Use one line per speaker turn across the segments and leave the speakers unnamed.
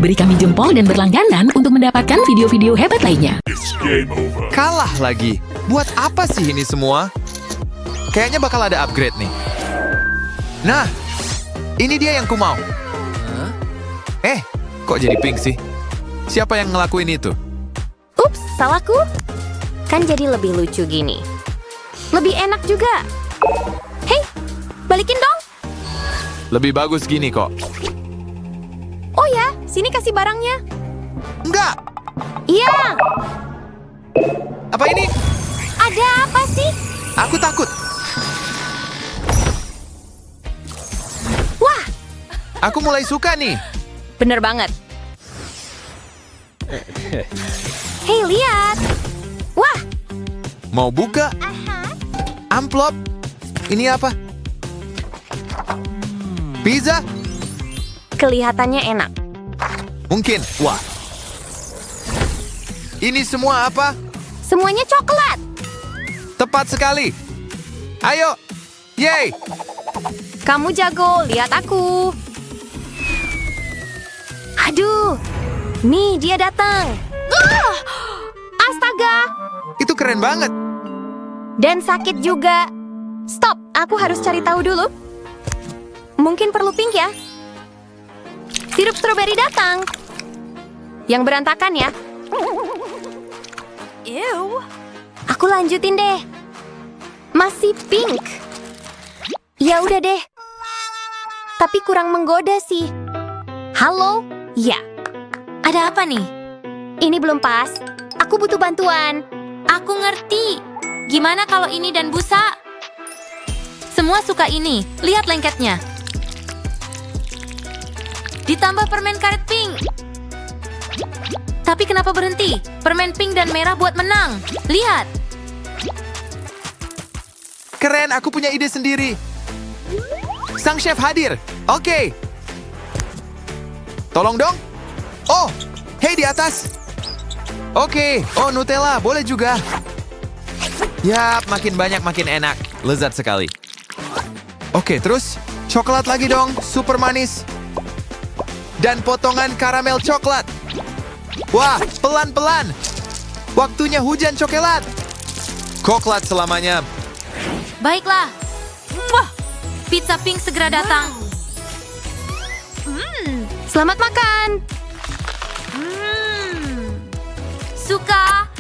Beri kami jempol dan berlangganan untuk mendapatkan video-video hebat lainnya.
Kalah lagi. Buat apa sih ini semua? Kayaknya bakal ada upgrade nih. Nah, ini dia yang ku mau. Kok jadi pink sih? Siapa yang ngelakuin itu?
Ups, salahku. Kan jadi lebih lucu gini. Lebih enak juga. Hei, balikin dong.
Lebih bagus gini kok.
Oh ya, sini kasih barangnya.
Enggak!
Iya,
Apa ini?
ada apa sih?
Aku takut.
Wah,
Aku mulai suka nih.
bener banget. Hei, lihat. Wah,
Mau buka? Amplop? Ini apa? Pizza?
kelihatannya enak.
Mungkin. Wah. Ini semua apa?
Semuanya coklat.
Tepat sekali. Ayo. Yeay.
Kamu jago, lihat aku. Aduh, nih dia datang. Astaga,
Itu keren banget.
dan sakit juga. Stop, aku harus cari tahu dulu. Mungkin perlu pink ya. Sirup stroberi datang. Yang berantakan ya. Ew. Aku lanjutin deh. Masih pink. Ya udah deh. Tapi kurang menggoda sih. Halo? Ya. Ada apa nih? Ini belum pas. Aku butuh bantuan. Aku ngerti. Gimana kalau ini dan busa? Semua suka ini. Lihat lengketnya. Ditambah permen karet pink. Tapi kenapa berhenti? Permen pink dan merah buat menang. Lihat.
Keren, aku punya ide sendiri. Sang chef hadir. Oke. Tolong dong. Oh, hei di atas. Oke. Oh, Nutella, boleh juga. Yap, makin banyak makin enak. Lezat sekali. Oke, terus coklat lagi dong, super manis. Dan potongan karamel coklat. Wah, pelan-pelan. Waktunya hujan coklat. Coklat selamanya.
Baiklah. Wah, pizza pink segera datang. Selamat makan. Suka.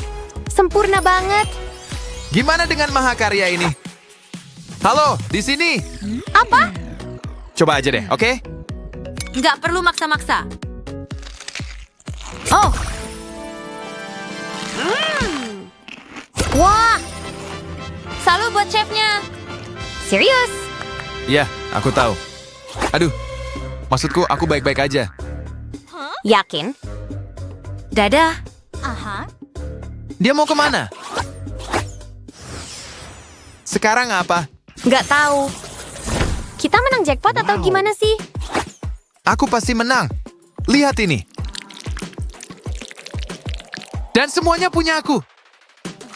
Sempurna banget.
Gimana dengan mahakarya ini? Halo, di sini.
Apa?
Coba aja deh, oke?
Nggak perlu maksa-maksa. Oh. Wah. Salut buat chefnya. Serius?
Ya, aku tahu. Aduh, maksudku aku baik-baik aja.
Yakin? Dadah.
Dia mau kemana? Sekarang apa?
Nggak tahu. Kita menang jackpot atau gimana sih?
Aku pasti menang. Lihat ini. Dan semuanya punya aku.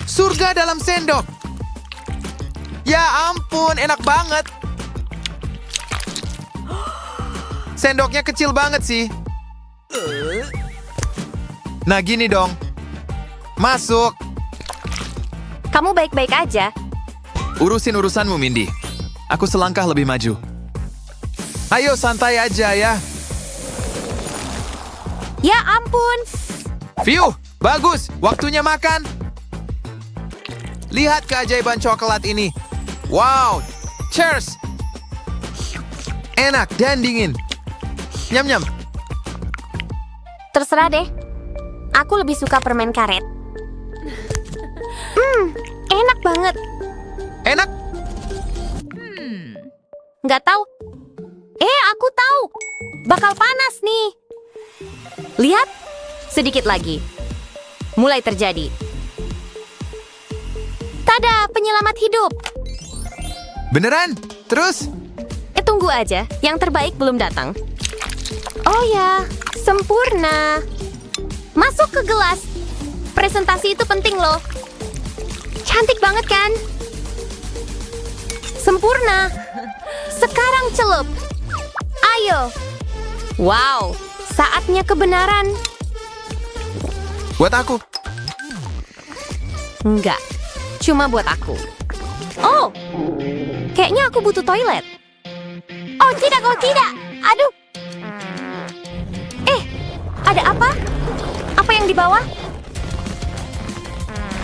Surga dalam sendok. Ya ampun, enak banget. Sendoknya kecil banget sih. Nah gini dong. Masuk.
Kamu baik-baik aja.
Urusin urusanmu, Mindy. Aku selangkah lebih maju. Ayo santai aja ya.
Ya ampun.
View, bagus. Waktunya makan. Lihat keajaiban coklat ini. Wow, cheers. Enak dan dingin. Nyam-nyam.
Terserah deh. Aku lebih suka permen karet. Enak banget.
Enak.
Nggak tahu. Aku tahu. Bakal panas nih. Lihat. Sedikit lagi. Mulai terjadi. Tada, penyelamat hidup.
Beneran? Terus?
Tunggu aja. Yang terbaik belum datang. Oh ya, sempurna. Masuk ke gelas. Presentasi itu penting loh. Cantik banget kan? Sempurna. Sekarang celup. Ayo. Wow, Saatnya kebenaran.
Buat aku.
Enggak, cuma buat aku. Oh, kayaknya aku butuh toilet. Oh tidak, Aduh. Ada apa? Apa yang di bawah?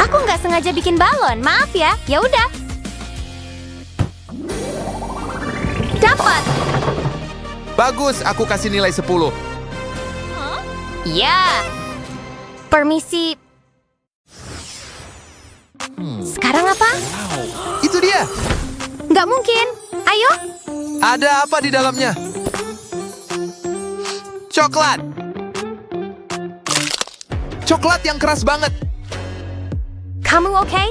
Aku nggak sengaja bikin balon, maaf ya. Ya udah. Dapat.
Bagus, aku kasih nilai 10.
Ya. Permisi. Sekarang apa?
Itu dia.
Nggak mungkin. Ayo.
Ada apa di dalamnya? Coklat. Coklat yang keras banget.
Kamu oke?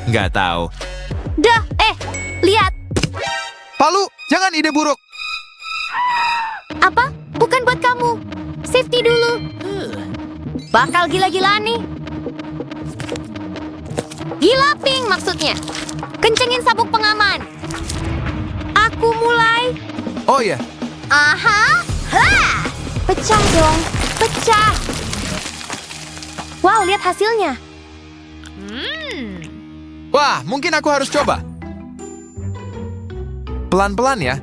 Nggak tahu.
Lihat.
Palu, jangan ide buruk.
Apa? Bukan buat kamu. Safety dulu. Bakal gila-gilaan nih. Gila pink maksudnya. Kencengin sabuk pengaman. Aku mulai.
Oh ya,
Aha. Ha! Pecah dong. Pecah. Wow, lihat hasilnya.
wah, mungkin aku harus coba. Pelan-pelan ya.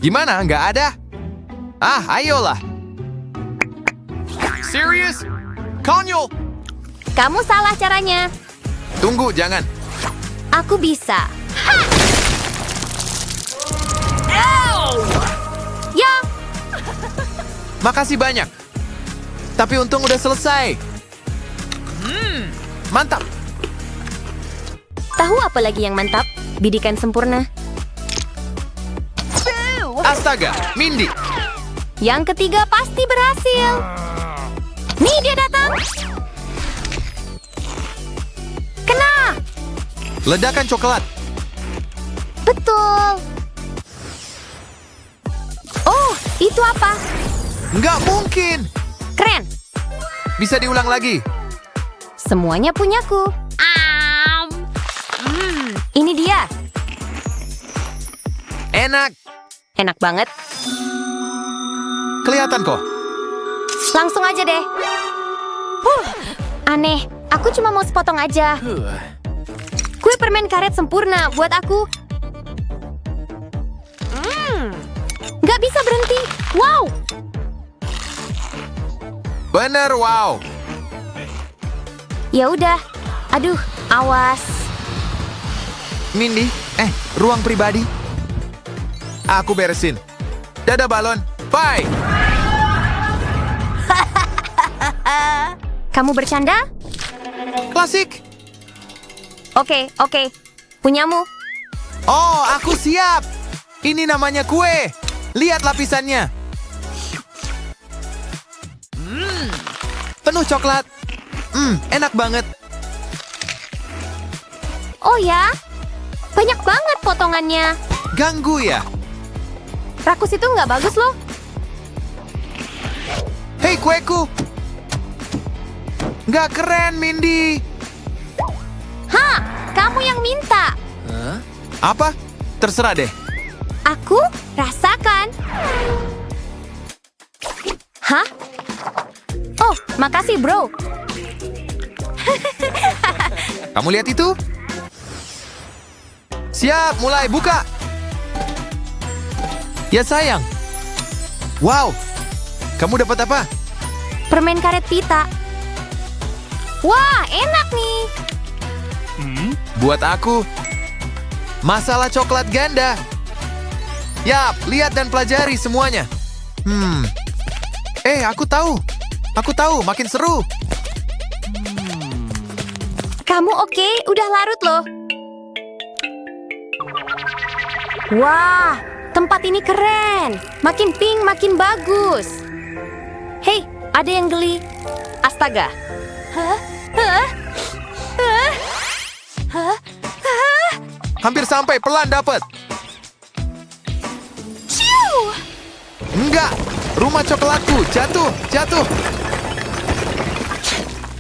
Gimana? Nggak ada? Ah, ayolah. Serius? Konyol.
Kamu salah caranya.
Tunggu, jangan.
Aku bisa. Ha! Ya,
Makasih banyak. Tapi untung udah selesai. Mantap.
tahu apa lagi yang mantap? Bidikan sempurna.
Astaga, Mindy.
Yang ketiga pasti berhasil. Nih dia datang. Kena.
Ledakan coklat.
Betul. Oh, itu apa?
Nggak mungkin.
Keren.
Bisa diulang lagi.
Semuanya punyaku. Ini dia.
Enak.
Enak banget.
Kelihatan kok.
Langsung aja deh. Aneh. Aku cuma mau sepotong aja. Kue permen karet sempurna buat aku. Nggak bisa berhenti. Wow.
Bener, wow.
Ya udah. Aduh, awas.
Mindy, ruang pribadi. Aku beresin. Dadah balon. Bye.
Kamu bercanda?
Klasik.
Oke. Punyamu.
Oh, aku siap. Ini namanya kue. Lihat lapisannya. Penuh coklat. Enak banget.
Oh ya? Banyak banget potongannya.
Ganggu ya?
Rakus itu nggak bagus loh.
Hei, kueku. Nggak keren, Mindy.
Kamu yang minta.
Apa? Terserah deh.
Aku rasakan. Hah? Oh, makasih bro.
Kamu lihat itu? Siap, mulai buka. Ya sayang. Wow, kamu dapat apa?
Permen karet pita. Wah, enak nih.
Buat aku. Masalah coklat ganda. Yap, lihat dan pelajari semuanya. Aku tahu. Aku tahu, makin seru.
Kamu oke? Udah larut loh. Wah, tempat ini keren. Makin pink, makin bagus. Hei, ada yang geli. Astaga.
Hampir sampai, pelan dapat.
Ciu!
Enggak, rumah coklatku jatuh.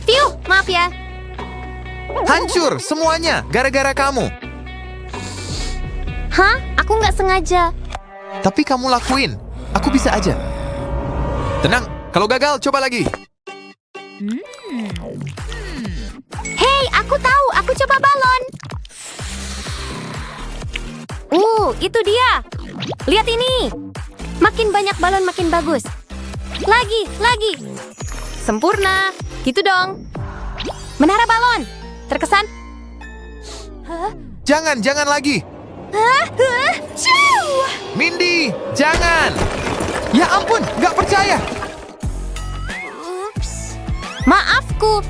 Piu, maaf ya.
Hancur semuanya gara-gara kamu.
Hah? Aku nggak sengaja.
Tapi kamu lakuin. Aku bisa aja. Tenang, kalau gagal coba lagi.
Hei, aku tahu. Aku coba balon. Itu dia. Lihat ini. Makin banyak balon makin bagus. Lagi. Sempurna. Gitu dong. Menara balon. Terkesan.
Jangan lagi.
Ciu!
Mindy, jangan. Ya ampun, nggak percaya.
Ups. Maafku.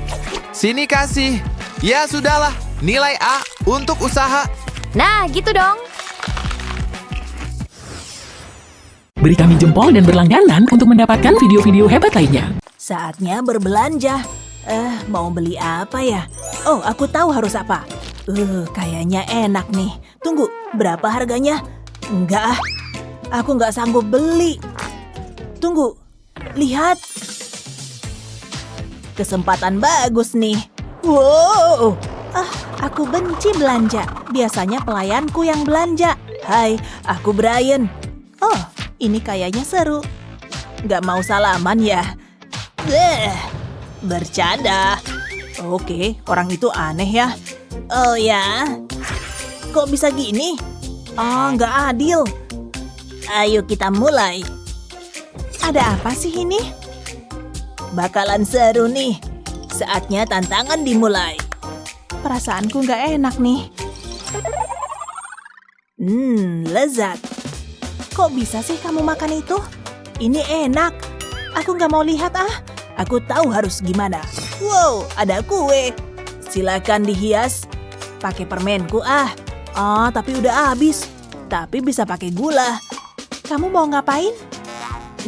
Sini kasih. Ya sudahlah, nilai A untuk usaha.
Nah, gitu dong.
Beri kami jempol dan berlangganan untuk mendapatkan video-video hebat lainnya.
Saatnya berbelanja. Mau beli apa ya? Oh, aku tahu harus apa. Kayaknya enak nih. Tunggu, berapa harganya? Enggak, aku nggak sanggup beli. Tunggu, lihat. Kesempatan bagus nih. Wow, aku benci belanja. Biasanya pelayanku yang belanja. Hai, aku Brian. Oh, ini kayaknya seru. Nggak mau salaman ya? Bercanda. Oke, orang itu aneh ya. Oh ya, kok bisa gini? Oh, nggak adil. Ayo kita mulai. Ada apa sih ini? Bakalan seru nih. Saatnya tantangan dimulai. Perasaanku nggak enak nih. Lezat. Kok bisa sih kamu makan itu? Ini enak. Aku nggak mau lihat Aku tahu harus gimana. Wow, ada kue. Silakan dihias. Pakai permenku tapi udah habis. Tapi bisa pakai gula. Kamu mau ngapain?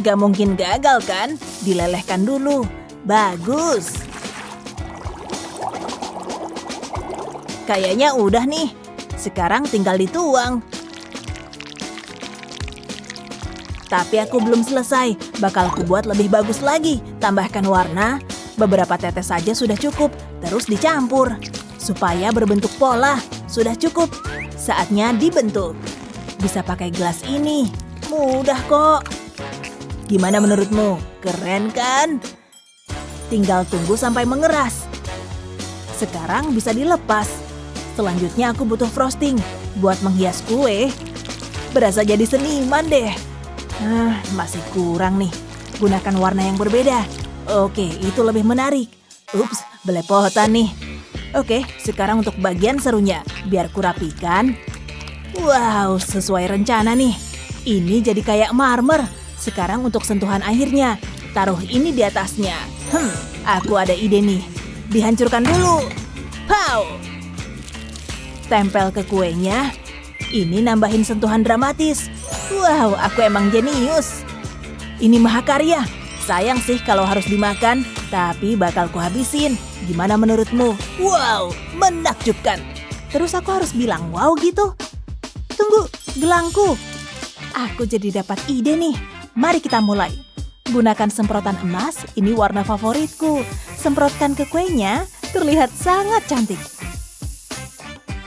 Gak mungkin gagal kan? Dilelehkan dulu. Bagus. Kayaknya udah nih. Sekarang tinggal dituang. Tapi aku belum selesai. Bakal ku buat lebih bagus lagi. Tambahkan warna. Beberapa tetes saja sudah cukup. Terus dicampur. Supaya berbentuk pola. Sudah cukup. Saatnya dibentuk. Bisa pakai gelas ini. Mudah kok. Gimana menurutmu? Keren kan? Tinggal tunggu sampai mengeras. Sekarang bisa dilepas. Selanjutnya aku butuh frosting. Buat menghias kue. Berasa jadi seniman deh. Masih kurang nih. Gunakan warna yang berbeda. Oke, itu lebih menarik. Ups, belepotan nih. Oke, sekarang untuk bagian serunya. Biar kurapikan. Wow, sesuai rencana nih. Ini jadi kayak marmer. Sekarang untuk sentuhan akhirnya. Taruh ini di atasnya. Aku ada ide nih. Dihancurkan dulu. Pow! Tempel ke kuenya. Ini nambahin sentuhan dramatis. Wow, aku emang jenius. Ini mahakarya. Sayang sih kalau harus dimakan, tapi bakal kuhabisin. Gimana menurutmu? Wow, menakjubkan. Terus aku harus bilang wow gitu? Tunggu, gelangku. Aku jadi dapat ide nih. Mari kita mulai. Gunakan semprotan emas, ini warna favoritku. Semprotkan ke kuenya, terlihat sangat cantik.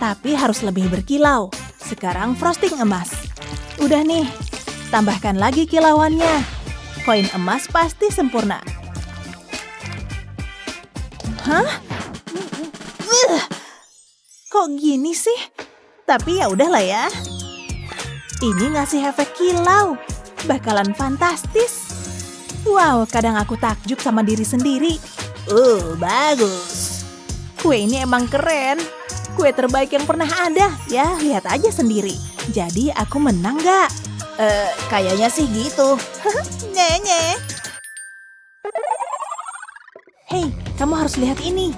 Tapi harus lebih berkilau. Sekarang frosting emas. Udah nih, tambahkan lagi kilauannya. Koin emas pasti sempurna. Kok gini sih? Tapi ya udahlah ya. Ini ngasih efek kilau. Bakalan fantastis. Wow, kadang aku takjub sama diri sendiri. Bagus. Kue ini emang keren. Kue terbaik yang pernah ada. Ya, lihat aja sendiri. Jadi aku menang gak? Kayaknya sih gitu. Nye. Hei, kamu harus lihat ini.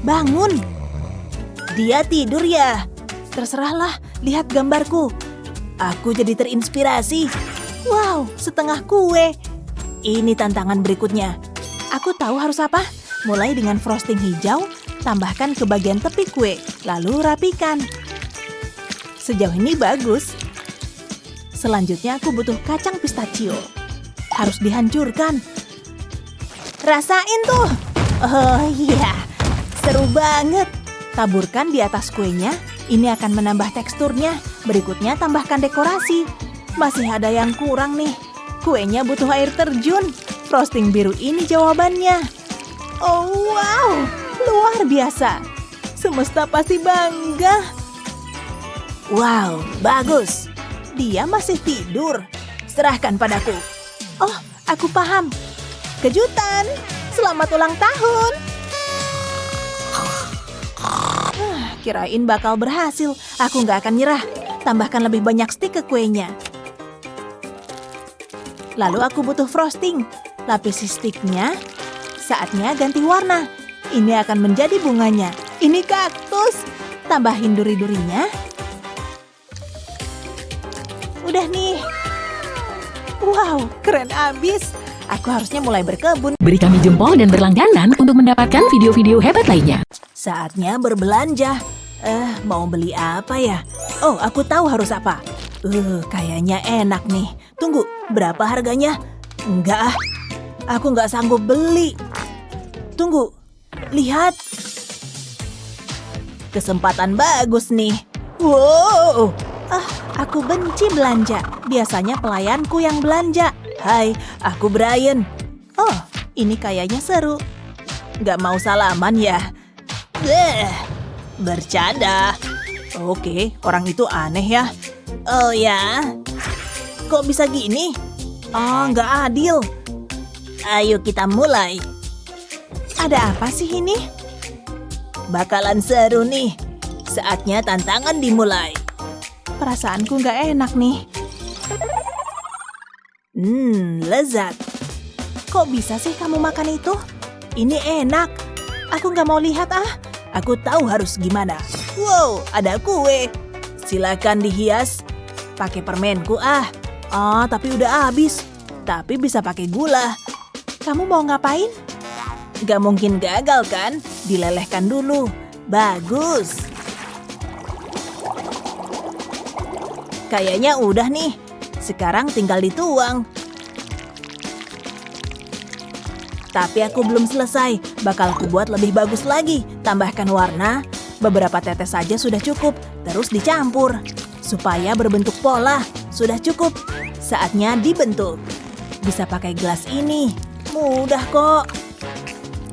Bangun. Dia tidur ya? Terserahlah, lihat gambarku. Aku jadi terinspirasi. Wow, setengah kue. Ini tantangan berikutnya. Aku tahu harus apa. Mulai dengan frosting hijau, tambahkan ke bagian tepi kue, lalu rapikan. Sejauh ini bagus. Selanjutnya aku butuh kacang pistachio. Harus dihancurkan. Rasain tuh. Oh iya, seru banget. Taburkan di atas kuenya. Ini akan menambah teksturnya. Berikutnya tambahkan dekorasi. Masih ada yang kurang nih. Kuenya butuh air terjun. frosting biru ini jawabannya. Oh wow, luar biasa. Semesta pasti bangga. Wow, bagus. Dia masih tidur. Serahkan padaku. Oh, aku paham. Kejutan. Selamat ulang tahun. Kirain bakal berhasil. Aku nggak akan nyerah. Tambahkan lebih banyak stik ke kuenya. Lalu aku butuh frosting. Lapisi stiknya. Saatnya ganti warna. Ini akan menjadi bunganya. Ini kaktus. Tambahin duri-durinya. Udah nih. Wow, keren abis. Aku harusnya mulai berkebun.
Beri kami jempol dan berlangganan untuk mendapatkan video-video hebat lainnya.
Saatnya berbelanja. Mau beli apa ya? Oh, aku tahu harus apa. Kayaknya enak nih. Tunggu, berapa harganya? Enggak, aku nggak sanggup beli. Tunggu, lihat. Kesempatan bagus nih. Wow, aku benci belanja. Biasanya pelayanku yang belanja. Hai, aku Brian. Oh, ini kayaknya seru. Nggak mau salaman ya? Bercanda. Oke, orang itu aneh ya. Oh ya, kok bisa gini? Oh, nggak adil. Ayo kita mulai. Ada apa sih ini? Bakalan seru nih. Saatnya tantangan dimulai. Perasaanku nggak enak nih. Lezat. Kok bisa sih kamu makan itu? Ini enak. Aku nggak mau lihat Aku tahu harus gimana. Wow, ada kue. Silakan dihias. Pakai permenku tapi udah habis. Tapi bisa pakai gula. Kamu mau ngapain? Gak mungkin gagal kan? Dilelehkan dulu. Bagus. Kayaknya udah nih. Sekarang tinggal dituang. Tapi aku belum selesai. Bakal ku buat lebih bagus lagi. Tambahkan warna. Beberapa tetes saja sudah cukup. Terus dicampur. Supaya berbentuk pola. Sudah cukup. Saatnya dibentuk. Bisa pakai gelas ini. Mudah kok.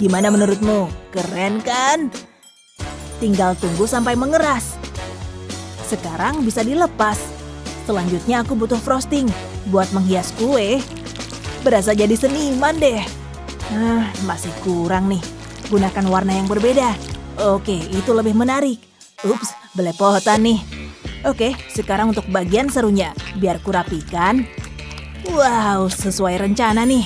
Gimana menurutmu? Keren kan? Tinggal tunggu sampai mengeras. Sekarang bisa dilepas. Selanjutnya aku butuh frosting. Buat menghias kue. Berasa jadi seniman deh. Masih kurang nih. Gunakan warna yang berbeda. Oke, itu lebih menarik. Ups, belepotan nih. Oke, sekarang untuk bagian serunya. Biar kurapikan. Wow, sesuai rencana nih.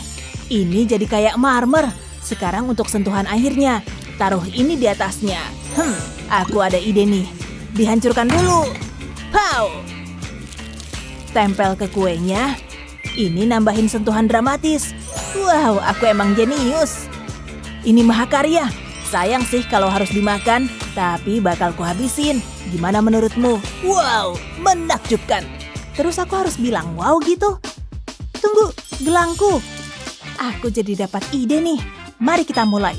Ini jadi kayak marmer. Sekarang untuk sentuhan akhirnya. Taruh ini di atasnya. Aku ada ide nih. Dihancurkan dulu. Pow! Tempel ke kuenya. Ini nambahin sentuhan dramatis. Wow, aku emang jenius. Ini mahakarya. Sayang sih kalau harus dimakan, tapi bakal kuhabisin. Gimana menurutmu? Wow, menakjubkan. Terus aku harus bilang wow gitu? Tunggu, gelangku. Aku jadi dapat ide nih. Mari kita mulai.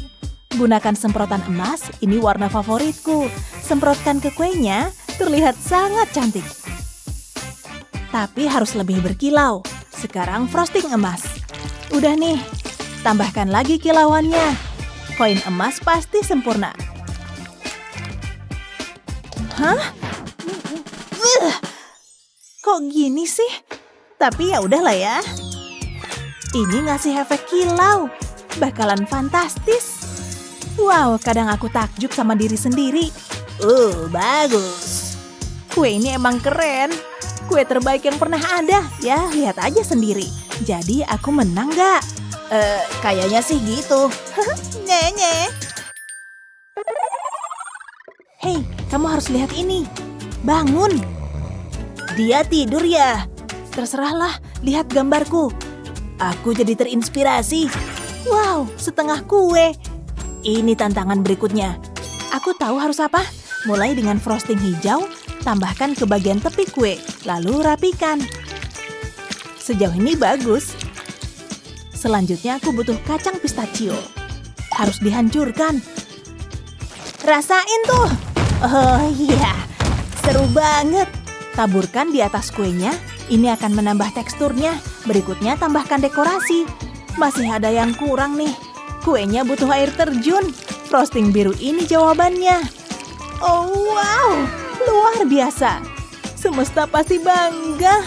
Gunakan semprotan emas, ini warna favoritku. Semprotkan ke kuenya, terlihat sangat cantik. Tapi harus lebih berkilau. Sekarang frosting emas. Udah nih, tambahkan lagi kilauannya. Koin emas pasti sempurna. Kok gini sih? Tapi ya udahlah ya. Ini ngasih efek kilau. Bakalan fantastis. Wow, kadang aku takjub sama diri sendiri. Bagus. Kue ini emang keren. Kue terbaik yang pernah ada. Ya, lihat aja sendiri. Jadi aku menang gak? Kayaknya sih gitu. Nye. Hei, kamu harus lihat ini. Bangun. Dia tidur ya? Terserahlah, lihat gambarku. Aku jadi terinspirasi. Wow, setengah kue. Ini tantangan berikutnya. Aku tahu harus apa. Mulai dengan frosting hijau, tambahkan ke bagian tepi kue, lalu rapikan. Sejauh ini bagus. Selanjutnya aku butuh kacang pistachio. Harus dihancurkan. Rasain tuh. Oh iya, seru banget. Taburkan di atas kuenya. Ini akan menambah teksturnya. Berikutnya tambahkan dekorasi. Masih ada yang kurang nih. Kuenya butuh air terjun. Frosting biru ini jawabannya. Oh wow, luar biasa. Semesta pasti bangga.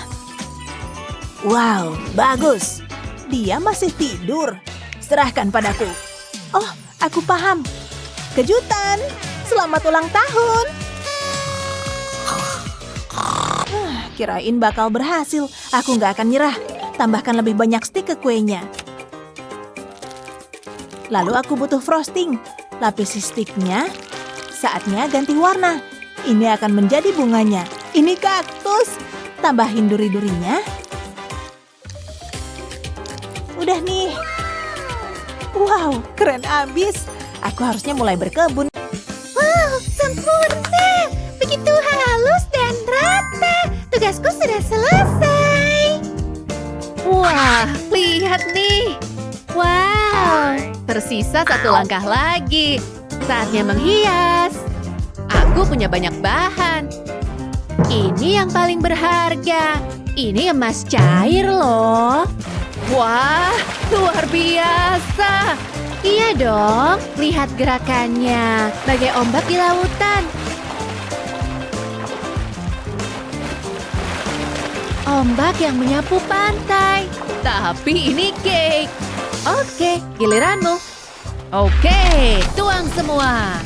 Wow, bagus. Dia masih tidur. Serahkan padaku. Oh, aku paham. Kejutan. Selamat ulang tahun. Kirain bakal berhasil. Aku nggak akan nyerah. Tambahkan lebih banyak stik ke kuenya. Lalu aku butuh frosting. Lapisi stiknya. Saatnya ganti warna. Ini akan menjadi bunganya. Ini kaktus. Tambahin duri-durinya. Udah nih. Wow, keren abis. Aku harusnya mulai berkebun.
Wow, sempurna. Begitu halus dan rata. Tugasku sudah selesai.
Wah, lihat nih. Wow, tersisa satu langkah lagi. Saatnya menghias. Aku punya banyak bahan. Ini yang paling berharga. Ini emas cair loh. Wah, luar biasa. Iya dong, lihat gerakannya. Bagai ombak di lautan. Ombak yang menyapu pantai. Tapi ini cake. Oke, giliranmu. Oke, tuang semua.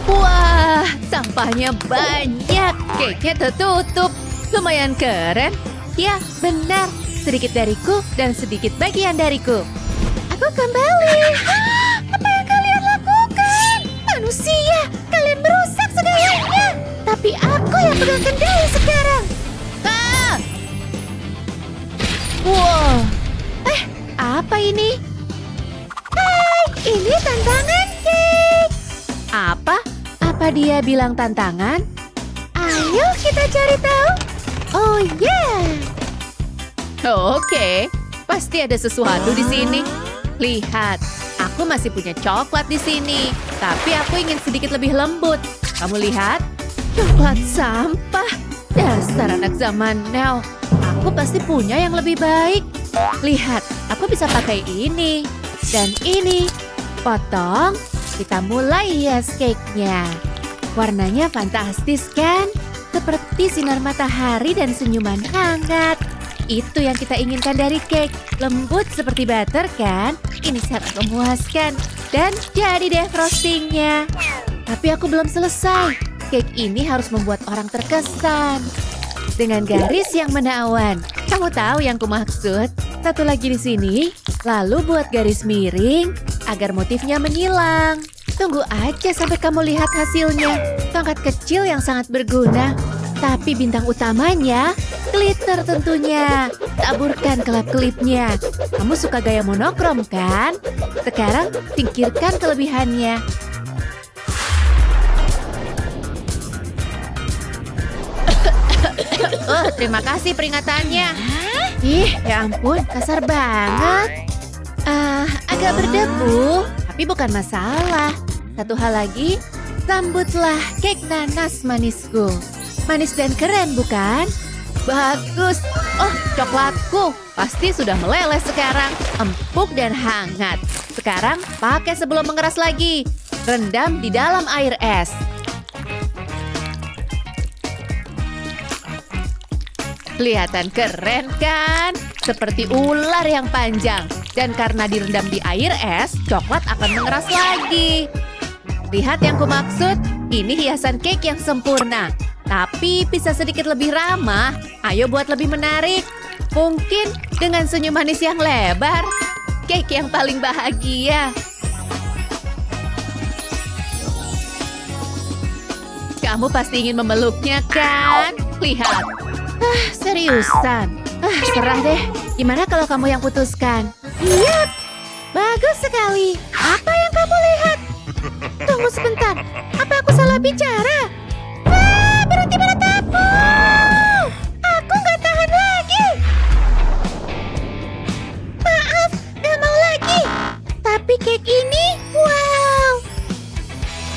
Wah, sampahnya banyak. Cake-nya tertutup. Lumayan keren. Ya, benar. Sedikit dariku dan sedikit bagian dariku.
Aku kembali. Apa yang kalian lakukan? Manusia, kalian merusak segalanya. Tapi aku yang pegang kendali sekarang.
Ah! Wow. Apa ini?
Hai, ini tantangan cake.
Apa? Apa dia bilang tantangan?
Ayo kita cari tahu. Oh yeah.
Oke, pasti ada sesuatu di sini. Lihat, aku masih punya coklat di sini, tapi aku ingin sedikit lebih lembut. Kamu lihat? Coklat sampah. Dasar anak zaman now. Aku pasti punya yang lebih baik. Lihat, aku bisa pakai ini dan ini. Potong, kita mulai hias cake-nya. Warnanya fantastis kan? Seperti sinar matahari dan senyuman hangat. Itu yang kita inginkan dari cake. Lembut seperti butter kan? Ini sangat memuaskan. Dan jadi deh frostingnya. Tapi aku belum selesai. Cake ini harus membuat orang terkesan. Dengan garis yang menawan. Kamu tahu yang kumaksud? Satu lagi di sini. Lalu buat garis miring agar motifnya menyilang. Tunggu aja sampai kamu lihat hasilnya. Tongkat kecil yang sangat berguna. Tapi bintang utamanya, glitter tentunya. Taburkan kelap-kelipnya. Kamu suka gaya monokrom kan? Sekarang singkirkan kelebihannya. Oh, terima kasih peringatannya. Ih, ya ampun, kasar banget. Agak berdebu, tapi bukan masalah. Satu hal lagi, sambutlah cake nanas manisku. Manis dan keren, bukan? Bagus. Oh, coklatku pasti sudah meleleh sekarang. Empuk dan hangat. Sekarang pakai sebelum mengeras lagi. Rendam di dalam air es. Kelihatan keren kan? Seperti ular yang panjang. Dan karena direndam di air es, coklat akan mengeras lagi. Lihat yang kumaksud? Ini hiasan cake yang sempurna. Tapi bisa sedikit lebih ramah. Ayo buat lebih menarik. Mungkin dengan senyum manis yang lebar. Cake yang paling bahagia. Kamu pasti ingin memeluknya kan? Lihat. Seriusan. Serah deh. Gimana kalau kamu yang putuskan?
Yap, bagus sekali. Apa yang kamu lihat? Tunggu sebentar. Apa aku salah bicara? Berhenti menatapku! Aku nggak tahan lagi. Maaf, nggak mau lagi. Tapi cake ini, wow.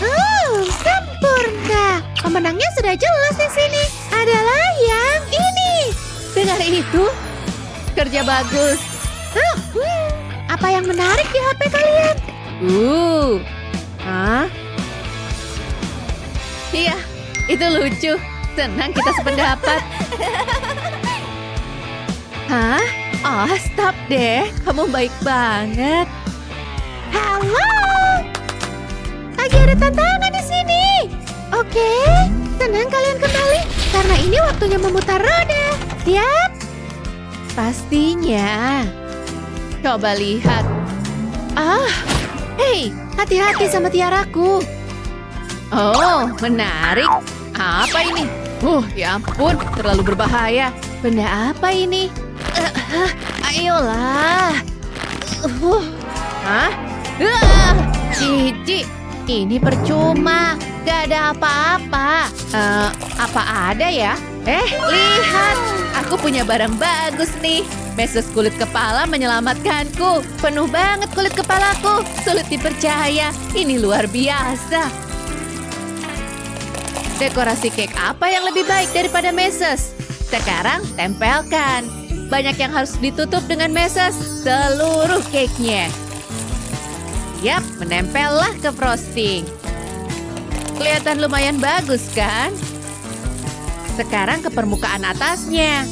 Oh, sempurna. Pemenangnya sudah jelas di sini. Adalah ya.
itu. Kerja bagus. Apa yang menarik di HP kalian? Hah? Iya, itu lucu. Senang kita sependapat. Hah? Oh, stop deh. Kamu baik banget. Halo. Lagi ada tantangan di sini. Oke, senang kalian kembali. Karena ini waktunya memutar roda. Siap? Pastinya. Coba lihat. Hei, hati-hati sama tiaraku. Oh, menarik. Apa ini? Ya ampun, terlalu berbahaya. Benda apa ini? Ayolah. Hah? Cici, ini percuma. Gak ada apa-apa. Apa ada ya? Lihat. Aku punya barang bagus nih. Meses kulit kepala menyelamatkanku. Penuh banget kulit kepalaku. Sulit dipercaya. Ini luar biasa. Dekorasi cake apa yang lebih baik daripada meses? Sekarang tempelkan. Banyak yang harus ditutup dengan meses. Seluruh cake-nya. Yap, menempellah ke frosting. Kelihatan lumayan bagus kan? Sekarang ke permukaan atasnya.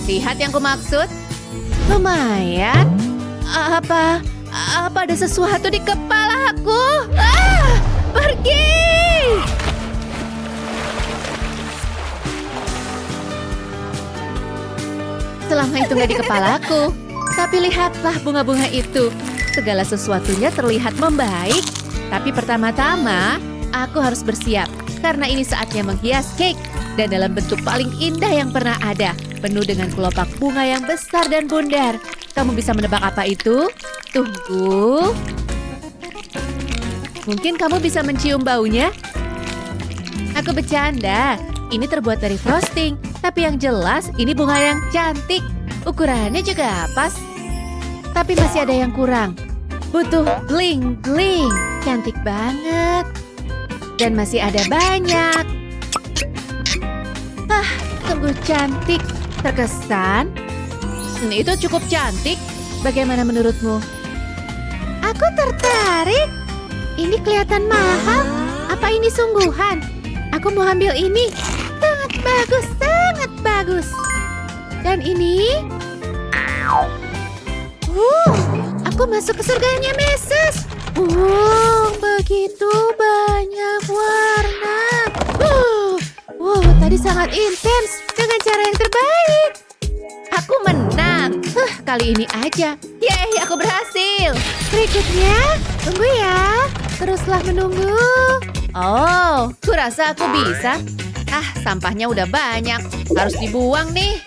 Lihat yang kumaksud? Lumayan. Apa ada sesuatu di kepalaku? Pergi! Selama itu nggak di kepalaku. Tapi lihatlah bunga-bunga itu. Segala sesuatunya terlihat membaik. Tapi pertama-tama, aku harus bersiap. Karena ini saatnya menghias cake. Dan dalam bentuk paling indah yang pernah ada. Penuh dengan kelopak bunga yang besar dan bundar. Kamu bisa menebak apa itu? Tunggu. Mungkin kamu bisa mencium baunya? Aku bercanda. Ini terbuat dari frosting. Tapi yang jelas ini bunga yang cantik. Ukurannya juga pas. Tapi masih ada yang kurang. Butuh bling-bling. Cantik banget. Dan masih ada banyak. Sungguh cantik. Terkesan. Itu cukup cantik. Bagaimana menurutmu? Aku tertarik. Ini kelihatan mahal. Apa ini sungguhan? Aku mau ambil ini. Sangat bagus, sangat bagus. Dan ini? Aku masuk ke surganya meses. Begitu banyak warna. Tadi sangat intens dengan cara yang terbaik. Aku menang. Kali ini aja. Yeay, aku berhasil. Berikutnya, tunggu ya. Teruslah menunggu. Oh, kurasa aku bisa. Sampahnya udah banyak. Harus dibuang nih.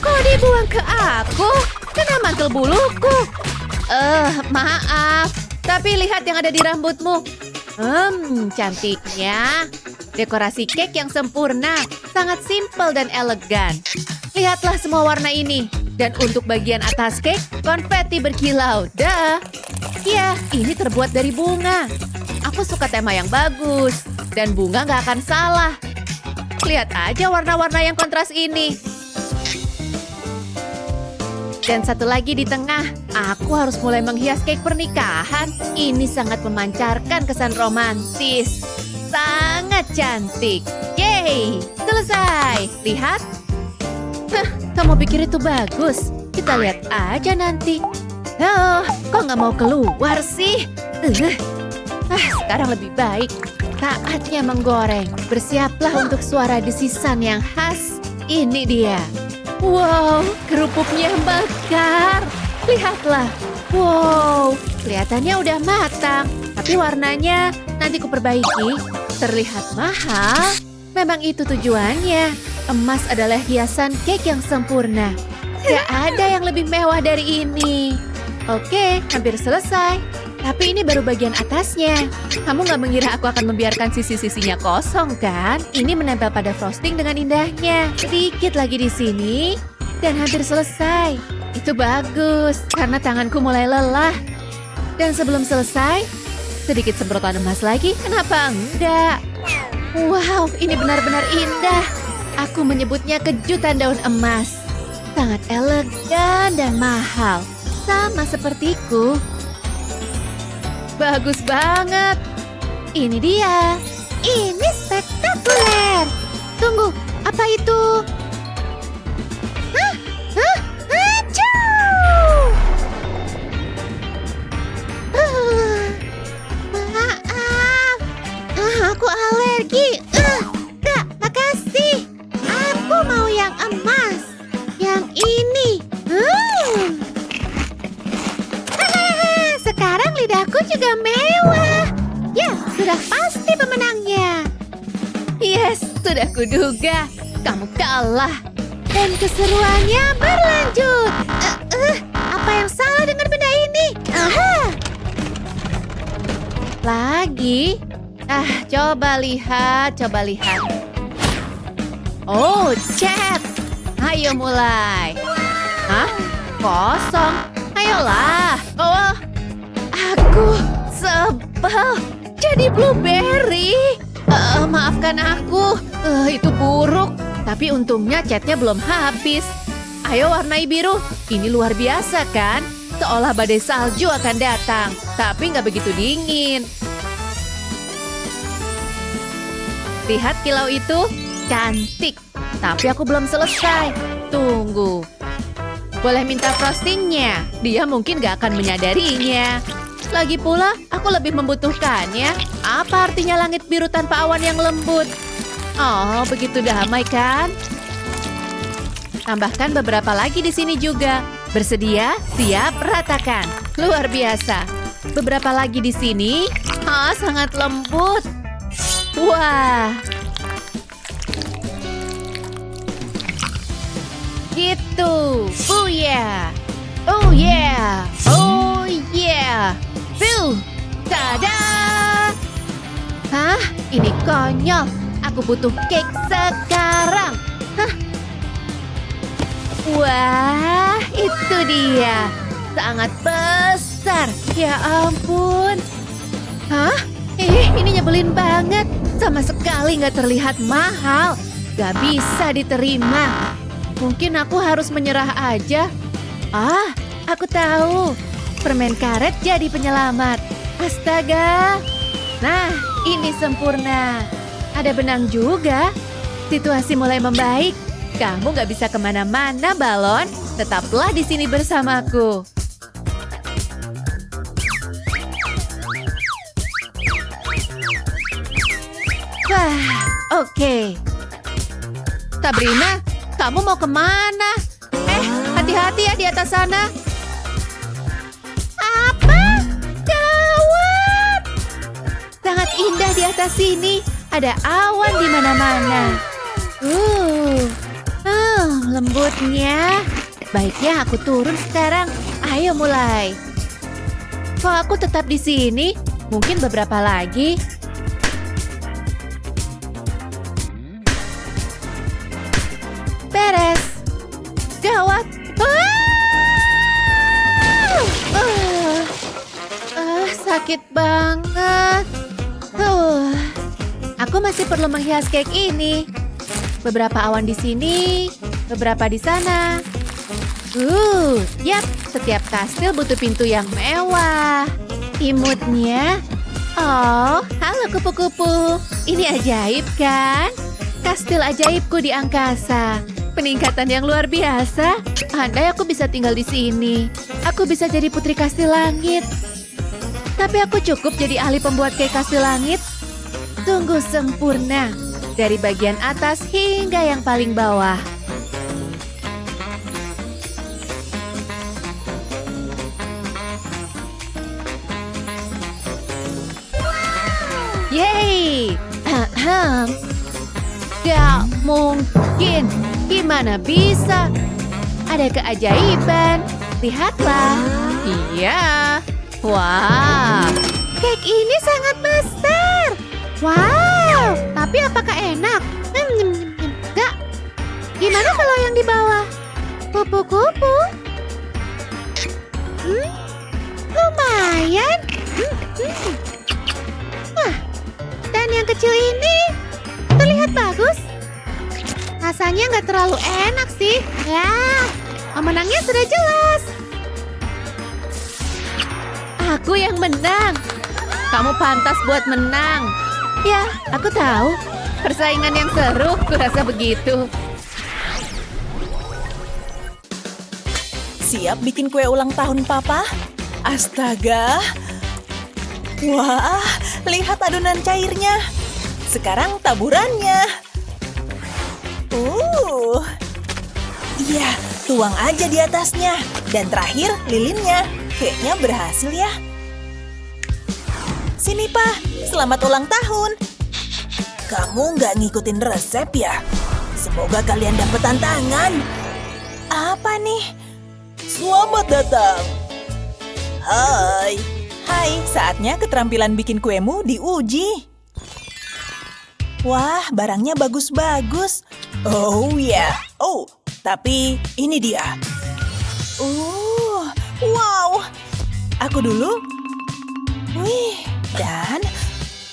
Kok dibuang ke aku? Kena mantel buluku. Maaf. Tapi lihat yang ada di rambutmu. Cantiknya. Dekorasi cake yang sempurna. Sangat simpel dan elegan. Lihatlah semua warna ini. Dan untuk bagian atas cake, konfeti berkilau. Dah. Ya, ini terbuat dari bunga. Aku suka tema yang bagus. Dan bunga nggak akan salah. Lihat aja warna-warna yang kontras ini. Dan satu lagi di tengah. Aku harus mulai menghias cake pernikahan. Ini sangat memancarkan kesan romantis. Sangat cantik. Yeay, selesai. Lihat. Kamu pikir itu bagus? Kita lihat aja nanti. Kok nggak mau keluar sih? Sekarang lebih baik. Saatnya menggoreng. Bersiaplah untuk suara desisan yang khas. Ini dia. Wow, kerupuknya bakar. Lihatlah. Wow, kelihatannya udah matang. Tapi warnanya nanti kuperbaiki. Terlihat mahal. Memang itu tujuannya. Emas adalah hiasan cake yang sempurna. Gak ada yang lebih mewah dari ini. Oke, hampir selesai. Tapi ini baru bagian atasnya. Kamu gak mengira aku akan membiarkan sisi-sisinya kosong, kan? Ini menempel pada frosting dengan indahnya. Sedikit lagi di sini. Dan hampir selesai. Itu bagus, karena tanganku mulai lelah. Dan sebelum selesai, Sedikit semprotan emas lagi, kenapa enggak? Wow, ini benar-benar indah. Aku menyebutnya kejutan daun emas. Sangat elegan dan mahal. Sama sepertiku. Bagus banget. Ini dia. Ini spektakuler. Tunggu, apa itu? Hah? Hah? Achoo! Maaf. Aku alergi. Kak, makasih. Aku mau yang emas. Yang ini. Sekarang lidahku juga mewah. Ya, sudah pasti pemenangnya. Yes, sudah kuduga. Kamu kalah. Dan keseruannya berlanjut. Apa yang salah dengan benda ini? Lagi? Coba lihat, Oh, chat. Ayo mulai. Hah? Kosong. Ayolah. Oh, aku sebel. Jadi blueberry. Maafkan aku. Itu buruk. Tapi untungnya catnya belum habis. Ayo warnai biru. Ini luar biasa kan? Seolah badai salju akan datang. Tapi nggak begitu dingin. Lihat kilau itu. Cantik. Tapi aku belum selesai. Tunggu. Boleh minta frostingnya. Dia mungkin gak akan menyadarinya. Lagi pula, aku lebih membutuhkannya. Apa artinya langit biru tanpa awan yang lembut? Oh, begitu damai kan? Tambahkan beberapa lagi di sini juga. Bersedia? Siap, ratakan. Luar biasa. Beberapa lagi di sini. Sangat lembut. Wah. Gitu. Oh yeah. Oh yeah. Oh yeah. Fuh. Tada. Hah? Ini konyol. Aku butuh cake sekarang. Hah? Wah, itu dia. Sangat besar. Ya ampun. Hah? Ini nyebelin banget. Sama sekali nggak terlihat mahal. Gak bisa diterima. Mungkin aku harus menyerah aja. Aku tahu. Permen karet jadi penyelamat. Astaga. Nah, ini sempurna. Ada benang juga. Situasi mulai membaik. Kamu gak bisa kemana-mana, Balon. Tetaplah di sini bersamaku. Wah, oke. Sabrina, kamu mau kemana? Hati-hati ya di atas sana. Apa? Gawat! Sangat indah di atas sini. Ada awan di mana-mana. Lembutnya. Baiknya aku turun sekarang. Ayo mulai. Kok aku tetap di sini? Mungkin beberapa lagi. Beres. Gawat. Sakit banget. Aku masih perlu menghias cake ini. Beberapa awan di sini, beberapa di sana. Yap, setiap kastil butuh pintu yang mewah. Imutnya. Oh, halo kupu-kupu. Ini ajaib kan? Kastil ajaibku di angkasa. Peningkatan yang luar biasa. Andai aku bisa tinggal di sini. Aku bisa jadi putri kastil langit. Tapi aku cukup jadi ahli pembuat kek kastil langit. Sungguh sempurna. Dari bagian atas hingga yang paling bawah. Yeay! Gak mungkin. Gimana bisa? Ada keajaiban. Lihatlah. Iya. Wah. Kek ini sangat besar. Wow. Tapi apakah enak? Enggak. Gimana kalau yang di bawah? Kupu-kupu. Lumayan. Rasanya nggak terlalu enak sih. Ya, pemenangnya sudah jelas. Aku yang menang. Kamu pantas buat menang. Ya, aku tahu. Persaingan yang seru, kurasa begitu.
Siap bikin kue ulang tahun Papa? Astaga. Wah, lihat adonan cairnya. Sekarang taburannya. Iya, tuang aja di atasnya. Dan terakhir lilinnya. Kayaknya berhasil ya. Sini, Pak. Selamat ulang tahun. Kamu nggak ngikutin resep ya? Semoga kalian dapat tantangan. Apa nih? Selamat datang. Hai. Hai, saatnya keterampilan bikin kuemu diuji. Wah, barangnya bagus-bagus. Oh ya. Oh, tapi ini dia. Wow. Aku dulu. Wih, dan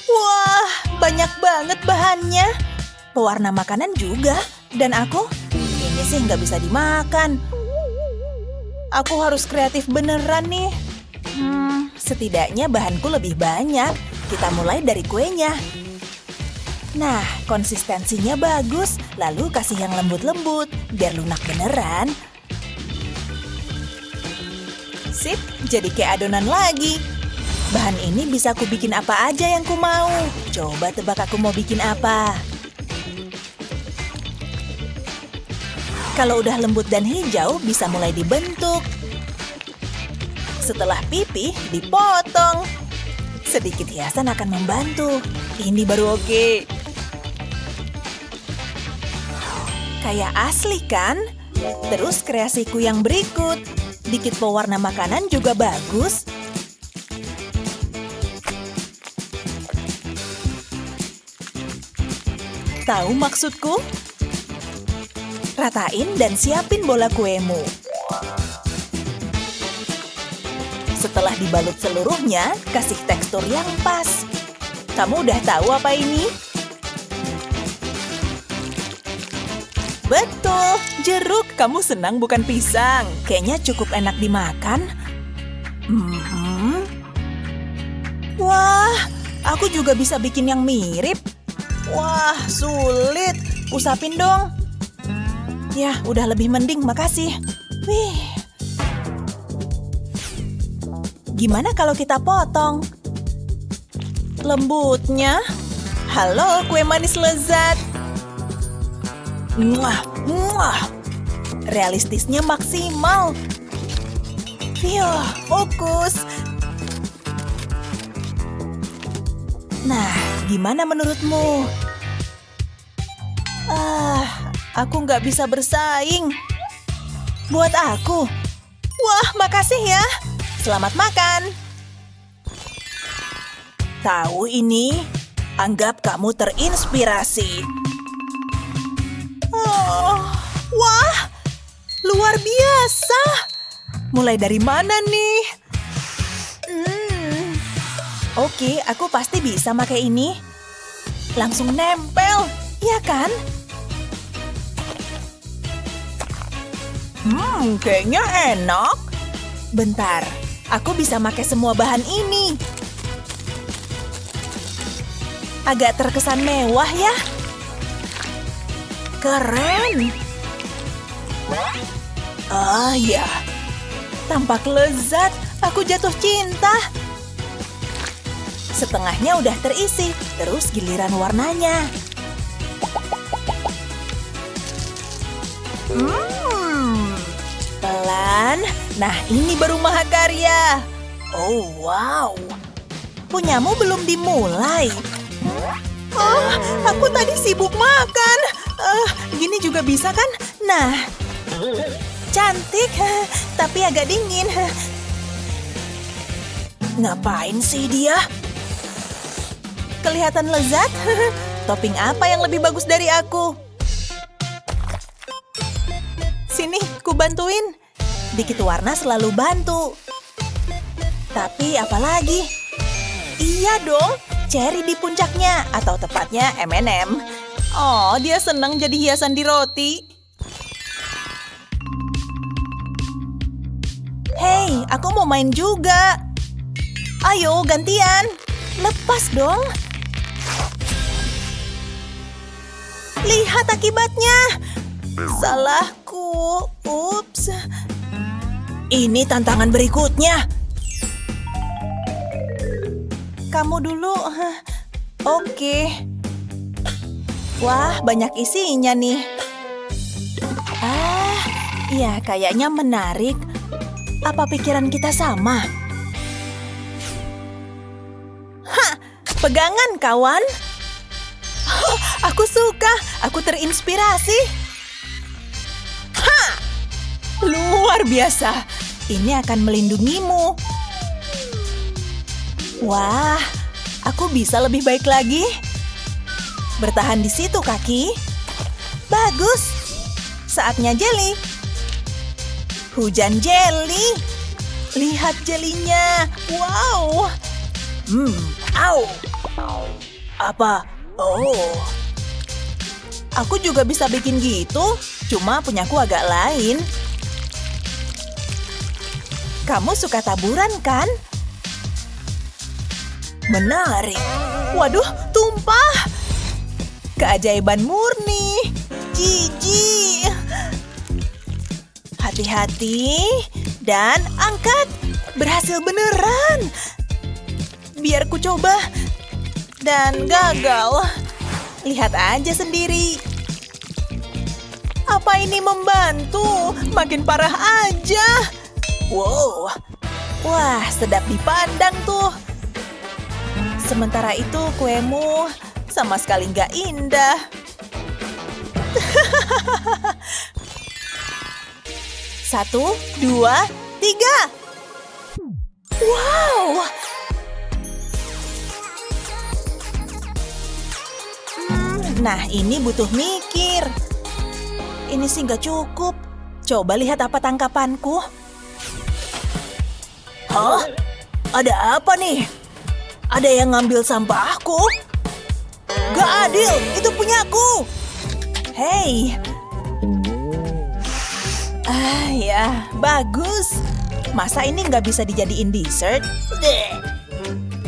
wah, banyak banget bahannya. Pewarna makanan juga. Dan aku, ini sih nggak bisa dimakan. Aku harus kreatif beneran nih. Setidaknya bahanku lebih banyak. Kita mulai dari kuenya. Nah, konsistensinya bagus. Lalu kasih yang lembut-lembut, biar lunak beneran. Sip, jadi kayak adonan lagi. Bahan ini bisa aku bikin apa aja yang ku mau. Coba tebak aku mau bikin apa. Kalau udah lembut dan hijau, bisa mulai dibentuk. Setelah pipih, dipotong. Sedikit hiasan akan membantu. Ini baru oke. Kayak asli kan? Terus kreasiku yang berikut. Dikit pewarna makanan juga bagus. Tahu maksudku? Ratain dan siapin bola kuemu. Setelah dibalut seluruhnya, kasih tekstur yang pas. Kamu udah tahu apa ini? Betul, jeruk. Kamu senang bukan pisang. Kayaknya cukup enak dimakan. Wah, aku juga bisa bikin yang mirip. Wah, sulit. Usapin dong. Ya, udah lebih mending, makasih. Wih. Gimana kalau kita potong? Lembutnya. Halo, kue manis lezat. Muah. Realistisnya maksimal. Fokus. Nah, gimana menurutmu? Aku nggak bisa bersaing. Buat aku. Wah, makasih ya. Selamat makan. Tahu ini? Anggap kamu terinspirasi. Wah, luar biasa. Mulai dari mana nih? Oke, aku pasti bisa pakai ini. Langsung nempel, ya kan? Kayaknya enak. Bentar, aku bisa pakai semua bahan ini. Agak terkesan mewah ya. Keren. Ya. Tampak lezat. Aku jatuh cinta. Setengahnya udah terisi. Terus giliran warnanya. Pelan. Nah, ini baru mahakarya. Oh, wow. Punyamu belum dimulai. Aku tadi sibuk makan. Gini juga bisa kan? Nah, cantik, tapi agak dingin. Ngapain sih dia? Kelihatan lezat. Topping apa yang lebih bagus dari aku? Sini, ku bantuin. Dikit warna selalu bantu. Tapi apalagi? Iya dong, cherry di puncaknya, atau tepatnya M&M. Oh, dia senang jadi hiasan di roti. Hei, aku mau main juga. Ayo, gantian. Lepas dong. Lihat akibatnya. Salahku. Ups. Ini tantangan berikutnya. Kamu dulu. Oke. Wah, banyak isinya nih. Ya kayaknya menarik. Apa pikiran kita sama? Hah, pegangan kawan. Aku suka, aku terinspirasi. Hah, luar biasa. Ini akan melindungimu. Wah, aku bisa lebih baik lagi. Bertahan di situ, kaki. Bagus. Saatnya jelly. Hujan jelly. Lihat jelinya. Wow. Au. Apa? Oh. Aku juga bisa bikin gitu, cuma punyaku agak lain. Kamu suka taburan, kan? Menarik. Waduh, tumpah. Keajaiban murni. Jijik. Hati-hati. Dan angkat. Berhasil beneran. Biar ku coba. Dan gagal. Lihat aja sendiri. Apa ini membantu? Makin parah aja. Wow. Wah, sedap dipandang tuh. Sementara itu kuemu sama sekali nggak indah. Satu, dua, tiga. Wow. Nah, ini butuh mikir. Ini sih nggak cukup. Coba lihat apa tangkapanku. Hah? Ada apa nih? Ada yang ngambil sampahku? Gak adil, itu punyaku. Hei. Ya, bagus. Masa ini nggak bisa dijadiin dessert?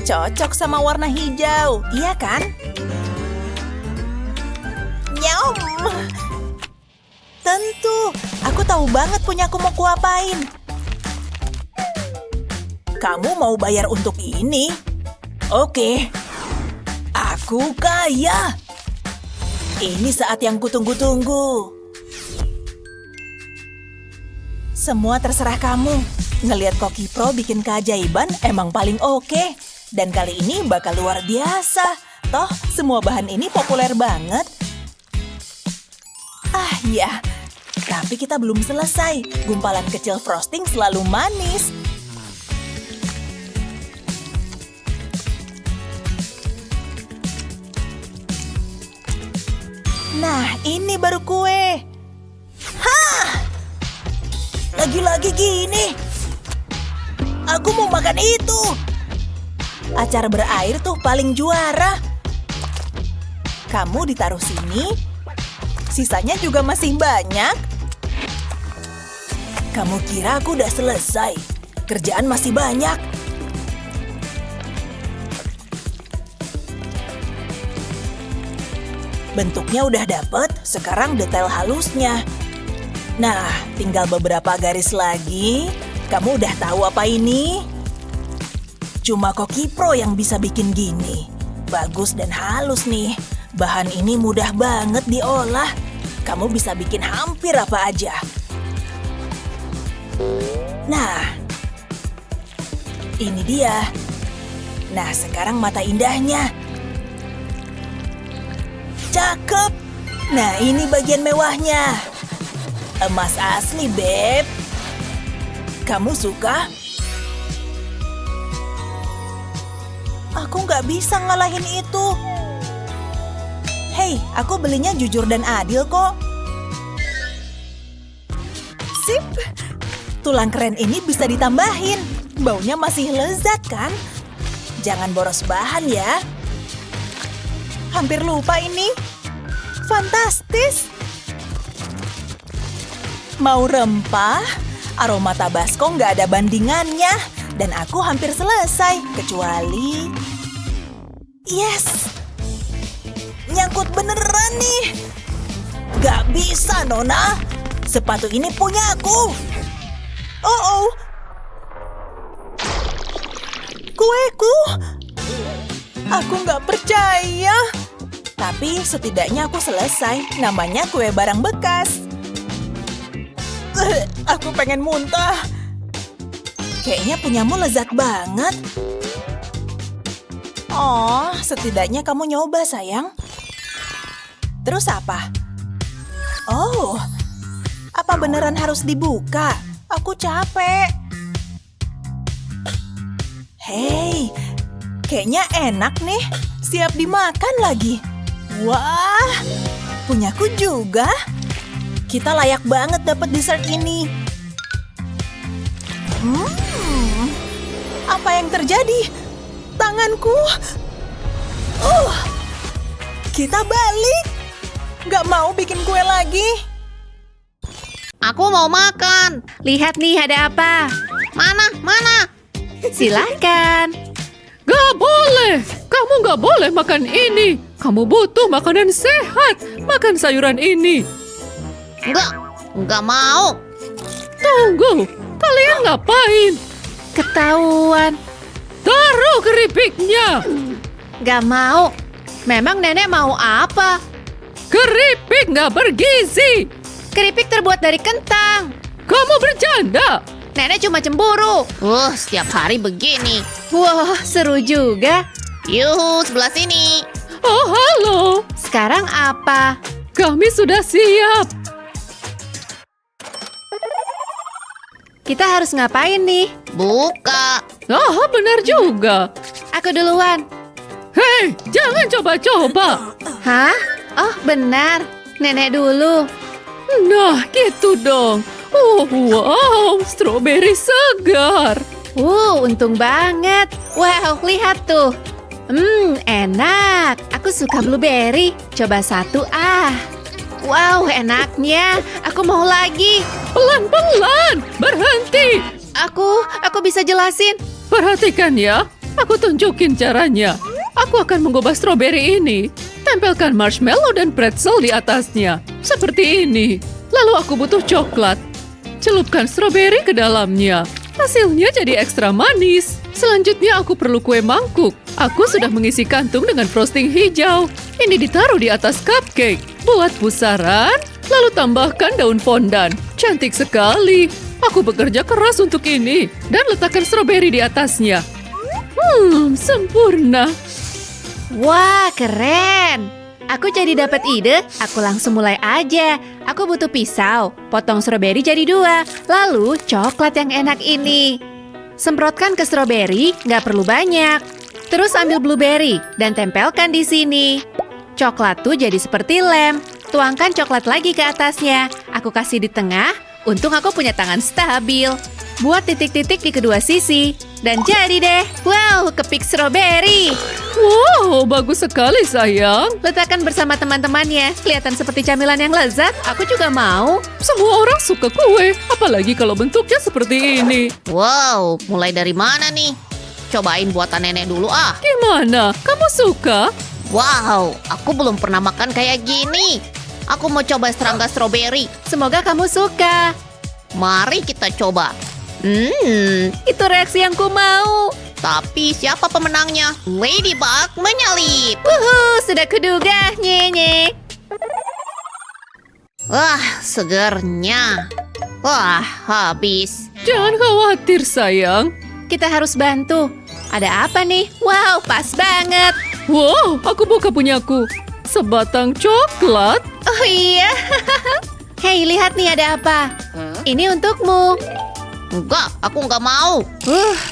Cocok sama warna hijau, iya kan? Nyam. Tentu, aku tahu banget punyaku mau kuapain. Kamu mau bayar untuk ini? Oke. Aku kaya. Ini saat yang kutunggu-tunggu. Semua terserah kamu. Ngelihat Koki Pro bikin keajaiban emang paling oke. Dan kali ini bakal luar biasa. Toh, semua bahan ini populer banget. Ya. Tapi kita belum selesai. Gumpalan kecil frosting selalu manis. Nah, ini baru kue. Hah! Lagi-lagi gini. Aku mau makan itu. Acar berair tuh paling juara. Kamu ditaruh sini. Sisanya juga masih banyak. Kamu kira aku udah selesai? Kerjaan masih banyak. Bentuknya udah dapet, sekarang detail halusnya. Nah, tinggal beberapa garis lagi. Kamu udah tahu apa ini? Cuma Koki Pro yang bisa bikin gini. Bagus dan halus nih. Bahan ini mudah banget diolah. Kamu bisa bikin hampir apa aja. Nah, ini dia. Nah, sekarang mata indahnya. Cakep. Nah, ini bagian mewahnya. Emas asli, Beb. Kamu suka? Aku nggak bisa ngalahin itu. Hei, aku belinya jujur dan adil kok. Sip. Tulang keren ini bisa ditambahin. Baunya masih lezat kan? Jangan boros bahan ya. Hampir lupa ini. fantastis. Mau rempah? Aroma Tabasco nggak ada bandingannya. Dan aku hampir selesai, kecuali... Yes! Nyangkut beneran nih! Gak bisa, Nona! Sepatu ini punya aku! Oh! Kueku! Aku nggak percaya! Tapi setidaknya aku selesai. Namanya kue barang bekas. Aku pengen muntah. Kayaknya punyamu lezat banget. Oh, setidaknya kamu nyoba, sayang. Terus apa? Oh, apa beneran harus dibuka? Aku capek. Hei, kayaknya enak nih. Siap dimakan lagi. Wah, punyaku juga. Kita layak banget dapat dessert ini. Apa yang terjadi? Tanganku. Kita balik. Gak mau bikin kue lagi.
Aku mau makan. Lihat nih ada apa. Mana? Silahkan.
Gak boleh. Kamu gak boleh makan ini. Kamu butuh makanan sehat. Makan sayuran ini.
Enggak mau.
Tunggu. Kalian ngapain?
Ketahuan.
Taruh keripiknya.
Gak mau. Memang nenek mau apa?
Keripik gak bergizi.
Keripik terbuat dari kentang.
Kamu bercanda.
Nenek cuma cemburu. Setiap hari begini. Wah, seru juga. Yuhu, sebelah sini.
Oh, halo.
Sekarang apa?
Kami sudah siap.
Kita harus ngapain nih? Buka.
Oh, benar juga.
Aku duluan.
Hei, jangan coba-coba.
Hah? Oh, benar. Nenek dulu.
Nah, gitu dong. Oh, wow, stroberi segar.
Untung banget. Wow, lihat tuh. Enak. Aku suka blueberry. Coba satu, Wow, enaknya. Aku mau lagi.
Pelan-pelan, berhenti.
Aku bisa jelasin.
Perhatikan ya, aku tunjukin caranya. Aku akan menggubah stroberi ini. Tempelkan marshmallow dan pretzel di atasnya. Seperti ini. Lalu aku butuh coklat. Celupkan stroberi ke dalamnya. Hasilnya jadi ekstra manis. Selanjutnya aku perlu kue mangkuk. Aku sudah mengisi kantung dengan frosting hijau. Ini ditaruh di atas cupcake. Buat pusaran, lalu tambahkan daun fondan. Cantik sekali. Aku bekerja keras untuk ini. Dan letakkan stroberi di atasnya. Sempurna.
Wah, keren. Aku jadi dapat ide. Aku langsung mulai aja. Aku butuh pisau. Potong stroberi jadi 2. Lalu coklat yang enak ini. Semprotkan ke stroberi, nggak perlu banyak. Terus ambil blueberry dan tempelkan di sini. Coklat tuh jadi seperti lem. Tuangkan coklat lagi ke atasnya. Aku kasih di tengah. Untung aku punya tangan stabil. Buat titik-titik di kedua sisi. Dan jadi deh. Wow, kepik stroberi.
Wow, bagus sekali sayang.
Letakkan bersama teman-temannya. Kelihatan seperti camilan yang lezat. Aku juga mau.
Semua orang suka kue. Apalagi kalau bentuknya seperti ini.
Wow, mulai dari mana nih? Cobain buatan nenek dulu
Gimana? Kamu suka?
Wow, aku belum pernah makan kayak gini. Aku mau coba serangga stroberi. Semoga kamu suka. Mari kita coba. Itu reaksi yang ku mau. Tapi siapa pemenangnya? Ladybug menyalip. Sudah kuduga, nyenye. Wah, segernya. Wah, habis.
Jangan khawatir sayang.
Kita harus bantu. Ada apa nih? Wow, pas banget.
Wow, aku buka punyaku. Sebatang coklat.
Oh iya. Hei, lihat nih ada apa. Ini untukmu. Enggak, aku nggak mau.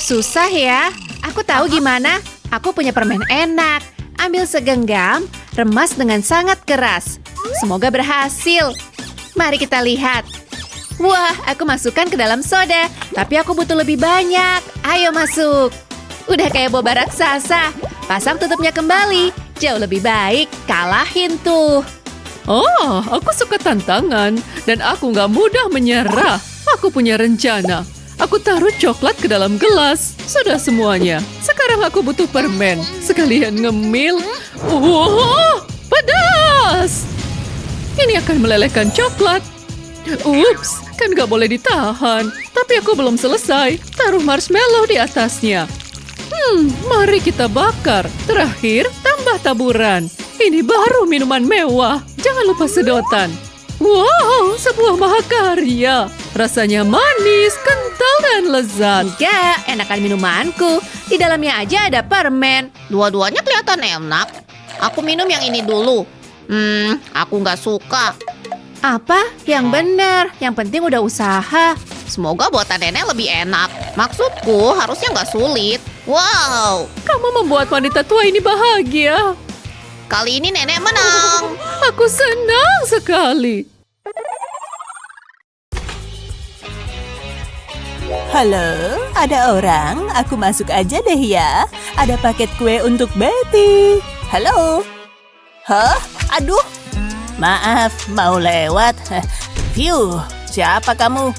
Susah ya. Aku tahu gimana. Aku punya permen enak. Ambil segenggam, remas dengan sangat keras. Semoga berhasil. Mari kita lihat. Wah, aku masukkan ke dalam soda. Tapi aku butuh lebih banyak. Ayo masuk. Udah kayak boba raksasa. Pasang tutupnya kembali. Jauh lebih baik. Kalahin tuh.
Oh, aku suka tantangan dan aku nggak mudah menyerah. Aku punya rencana. Aku taruh coklat ke dalam gelas. Sudah semuanya. Sekarang aku butuh permen. Sekalian ngemil. Wow, pedas! Ini akan melelehkan coklat. Ups, kan nggak boleh ditahan. Tapi aku belum selesai. Taruh marshmallow di atasnya. Mari kita bakar. Terakhir, tambah taburan. Ini baru minuman mewah. Jangan lupa sedotan. Wow, sebuah mahakarya. Rasanya manis, kental, dan lezat.
Enggak, enakan minumanku. Di dalamnya aja ada permen. Dua-duanya kelihatan enak. Aku minum yang ini dulu. Aku nggak suka. Apa? Yang benar. Yang penting udah usaha. Semoga buatan nenek lebih enak. Maksudku harusnya nggak sulit. Wow,
Kamu membuat wanita tua ini bahagia.
kali ini nenek menang.
Aku senang sekali.
Halo, ada orang? Aku masuk aja deh ya. Ada paket kue untuk Betty. Halo? Hah? Aduh. Maaf, mau lewat. Phew, siapa kamu?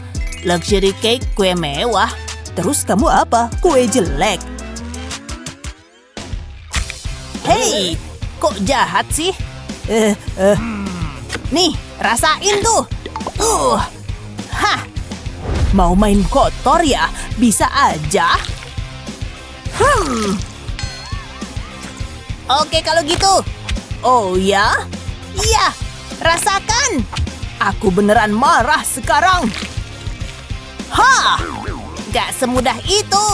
Luxury cake kue mewah. Terus kamu apa? Kue jelek. Hei, kok jahat sih? Nih, rasain tuh. Hah. Mau main kotor ya? Bisa aja. Oke kalau gitu. Oh ya? Iya, rasakan. Aku beneran marah sekarang. Ha! Gak semudah itu.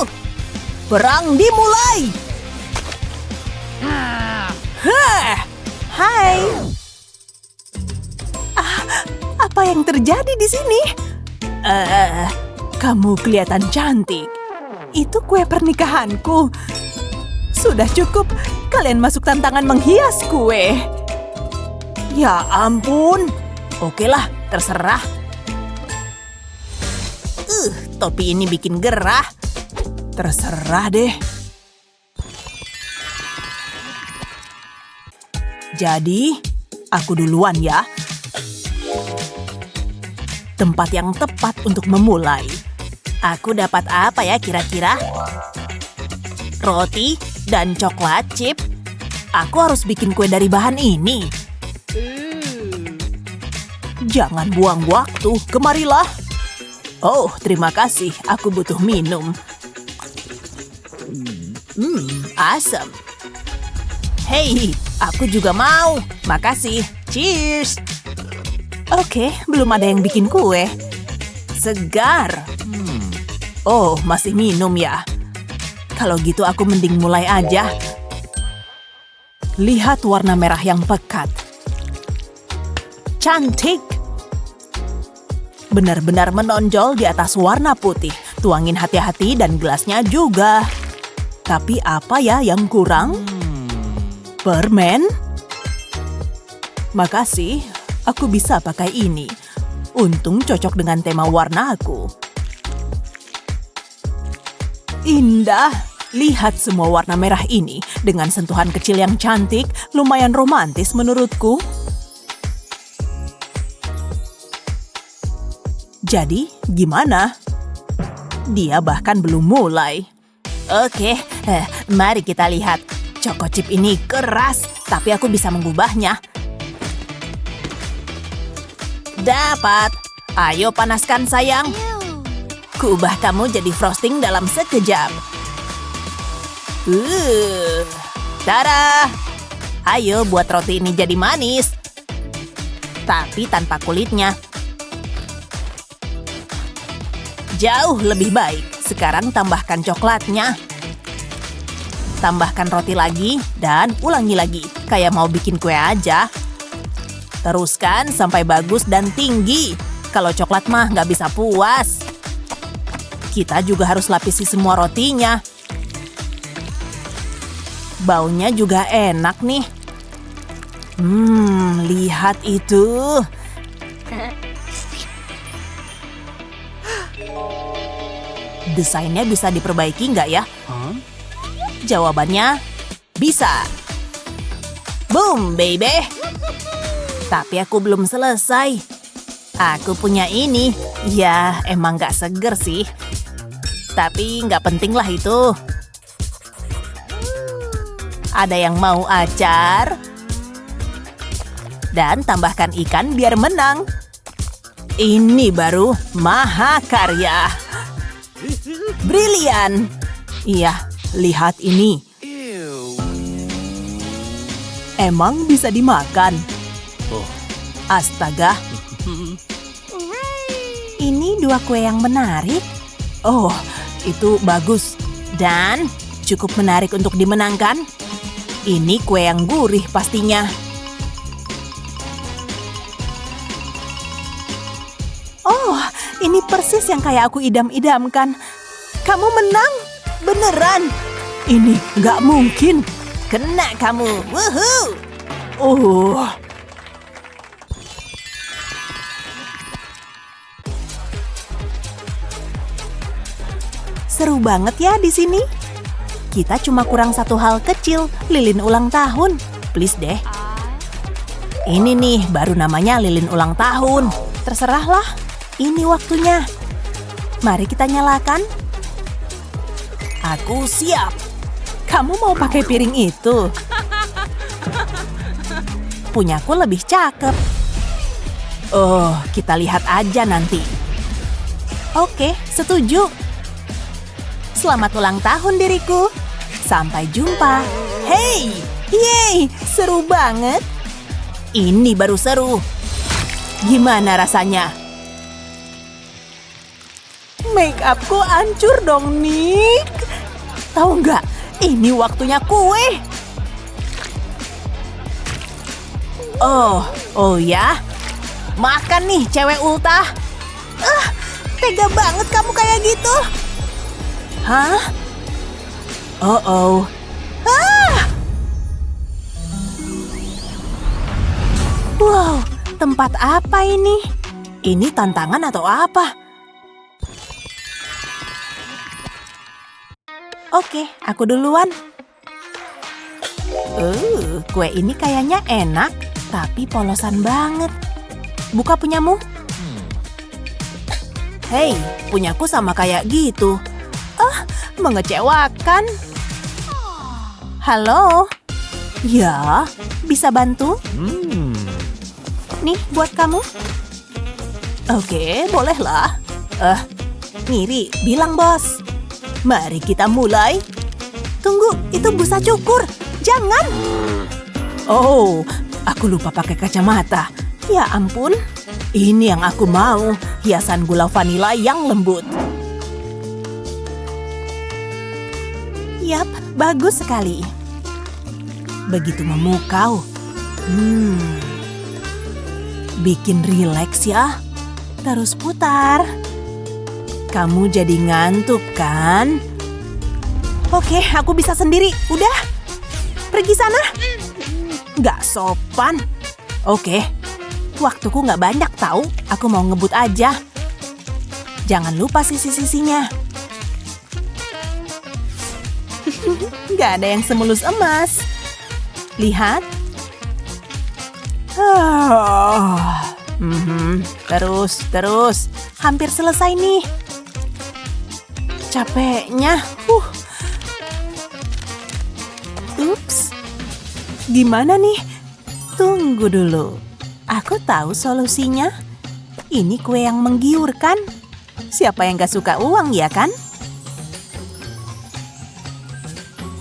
Perang dimulai. Hai. Apa yang terjadi di sini? Kamu kelihatan cantik. Itu kue pernikahanku. Sudah cukup. Kalian masuk tantangan menghias kue. Ya ampun. Oke lah, terserah. Topi ini bikin gerah. Terserah deh. Jadi, aku duluan ya. Tempat yang tepat untuk memulai. Aku dapat apa ya kira-kira? Roti dan coklat chip. Aku harus bikin kue dari bahan ini. Jangan buang waktu, kemarilah. Oh, terima kasih. Aku butuh minum. Asam. Hei, aku juga mau. Makasih. Cheers. Oke, belum ada yang bikin kue. Segar. Oh, masih minum ya? Kalau gitu aku mending mulai aja. Lihat warna merah yang pekat. Cantik. Benar-benar menonjol di atas warna putih. Tuangin hati-hati dan gelasnya juga. Tapi apa ya yang kurang? Permen? Makasih. Aku bisa pakai ini. Untung cocok dengan tema warna aku. Indah. Lihat semua warna merah ini. Dengan sentuhan kecil yang cantik, lumayan romantis menurutku. Jadi, gimana? Dia bahkan belum mulai. Oke, mari kita lihat. Choco chip ini keras, tapi aku bisa mengubahnya. Dapat. Ayo panaskan sayang. Kuubah kamu jadi frosting dalam sekejap. Tada! Ayo buat roti ini jadi manis. Tapi tanpa kulitnya. Jauh lebih baik. Sekarang tambahkan coklatnya. Tambahkan roti lagi dan ulangi lagi. Kayak mau bikin kue aja. Teruskan sampai bagus dan tinggi. Kalau coklat mah nggak bisa puas. Kita juga harus lapisi semua rotinya. Baunya juga enak nih. Lihat itu. Desainnya bisa diperbaiki nggak ya? Jawabannya, bisa. Boom, baby. Tapi aku belum selesai. Aku punya ini. Ya, emang gak seger sih. Tapi gak penting lah itu. Ada yang mau acar? Dan tambahkan ikan biar menang. Ini baru mahakarya. Brilian. Iya, lihat ini. Emang bisa dimakan? Astaga. Ini 2 kue yang menarik. Oh, itu bagus. Dan cukup menarik untuk dimenangkan. Ini kue yang gurih pastinya. Oh, ini persis yang kayak aku idam-idamkan. Kamu menang? Beneran? Ini nggak mungkin. Kena kamu. Woohoo! Oh. Seru banget ya di sini. Kita cuma kurang satu hal kecil, lilin ulang tahun. Please deh. Ini nih, baru namanya lilin ulang tahun. Terserahlah, ini waktunya. Mari kita nyalakan. Aku siap. Kamu mau pakai piring itu? Punyaku lebih cakep. Oh, kita lihat aja nanti. Oke, setuju. Selamat ulang tahun diriku. Sampai jumpa. Hey, yeay, seru banget. Ini baru seru. Gimana rasanya? Make upku hancur dong, Nick. Tahu nggak? Ini waktunya kue. Oh ya. Makan nih, cewek ultah. Tega banget kamu kayak gitu. Hah? Oh. Wow, tempat apa ini? Ini tantangan atau apa? Oke, aku duluan. Kue ini kayaknya enak, tapi polosan banget. Buka punyamu. Hei, punyaku sama kayak gitu. Mengecewakan. Halo? Ya, bisa bantu? Nih, buat kamu. Oke, bolehlah. Ngiri, bilang bos. Mari kita mulai. Tunggu, itu busa cukur. Jangan. Oh, aku lupa pakai kacamata. Ya ampun. Ini yang aku mau. Hiasan gula vanila yang lembut. Yap, bagus sekali. Begitu memukau. Bikin rileks ya. Terus putar. Kamu jadi ngantuk kan? Oke, aku bisa sendiri. Udah. Pergi sana. Nggak sopan. Oke. Waktuku nggak banyak tahu. Aku mau ngebut aja. Jangan lupa sisi-sisinya. Nggak ada yang semulus emas. Lihat. Terus. Hampir selesai nih. Capeknya. Ups. Gimana nih? Tunggu dulu. Aku tahu solusinya. Ini kue yang menggiurkan. Siapa yang gak suka uang ya kan?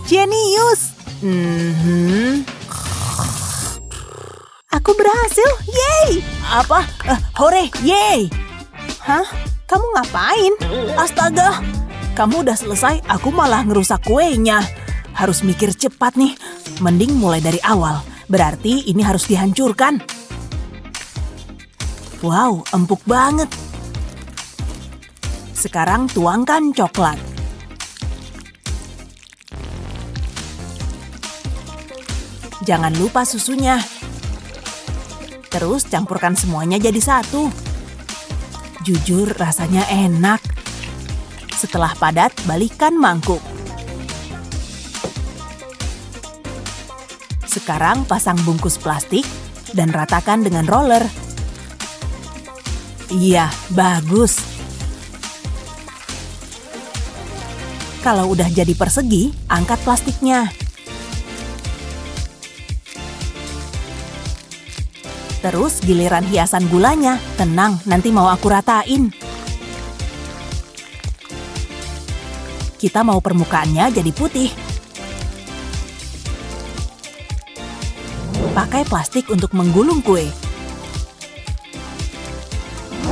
Jenius. Aku berhasil. Yeay. Apa? Hore. Yeay. Hah? Kamu ngapain? Astaga. Kamu udah selesai, aku malah ngerusak kuenya. Harus mikir cepat nih. Mending mulai dari awal. Berarti ini harus dihancurkan. Wow, empuk banget. Sekarang tuangkan coklat. Jangan lupa susunya. Terus campurkan semuanya jadi satu. Jujur rasanya enak. Setelah padat, balikkan mangkuk. Sekarang pasang bungkus plastik, dan ratakan dengan roller. Iya, bagus. Kalau udah jadi persegi, angkat plastiknya. Terus giliran hiasan gulanya. Tenang, nanti mau aku ratain. Kita mau permukaannya jadi putih. Pakai plastik untuk menggulung kue.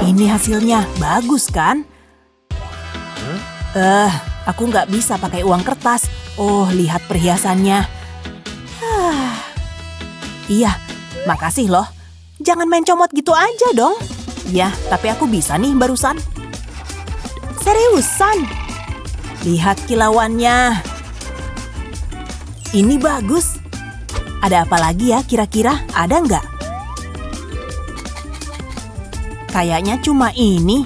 Ini hasilnya, bagus kan? Aku nggak bisa pakai uang kertas. Oh, lihat perhiasannya. Iya, makasih loh. Jangan main comot gitu aja dong. Ya, tapi aku bisa nih barusan. Seriusan. Lihat kilauannya. Ini bagus. Ada apa lagi ya kira-kira? Ada nggak? Kayaknya cuma ini.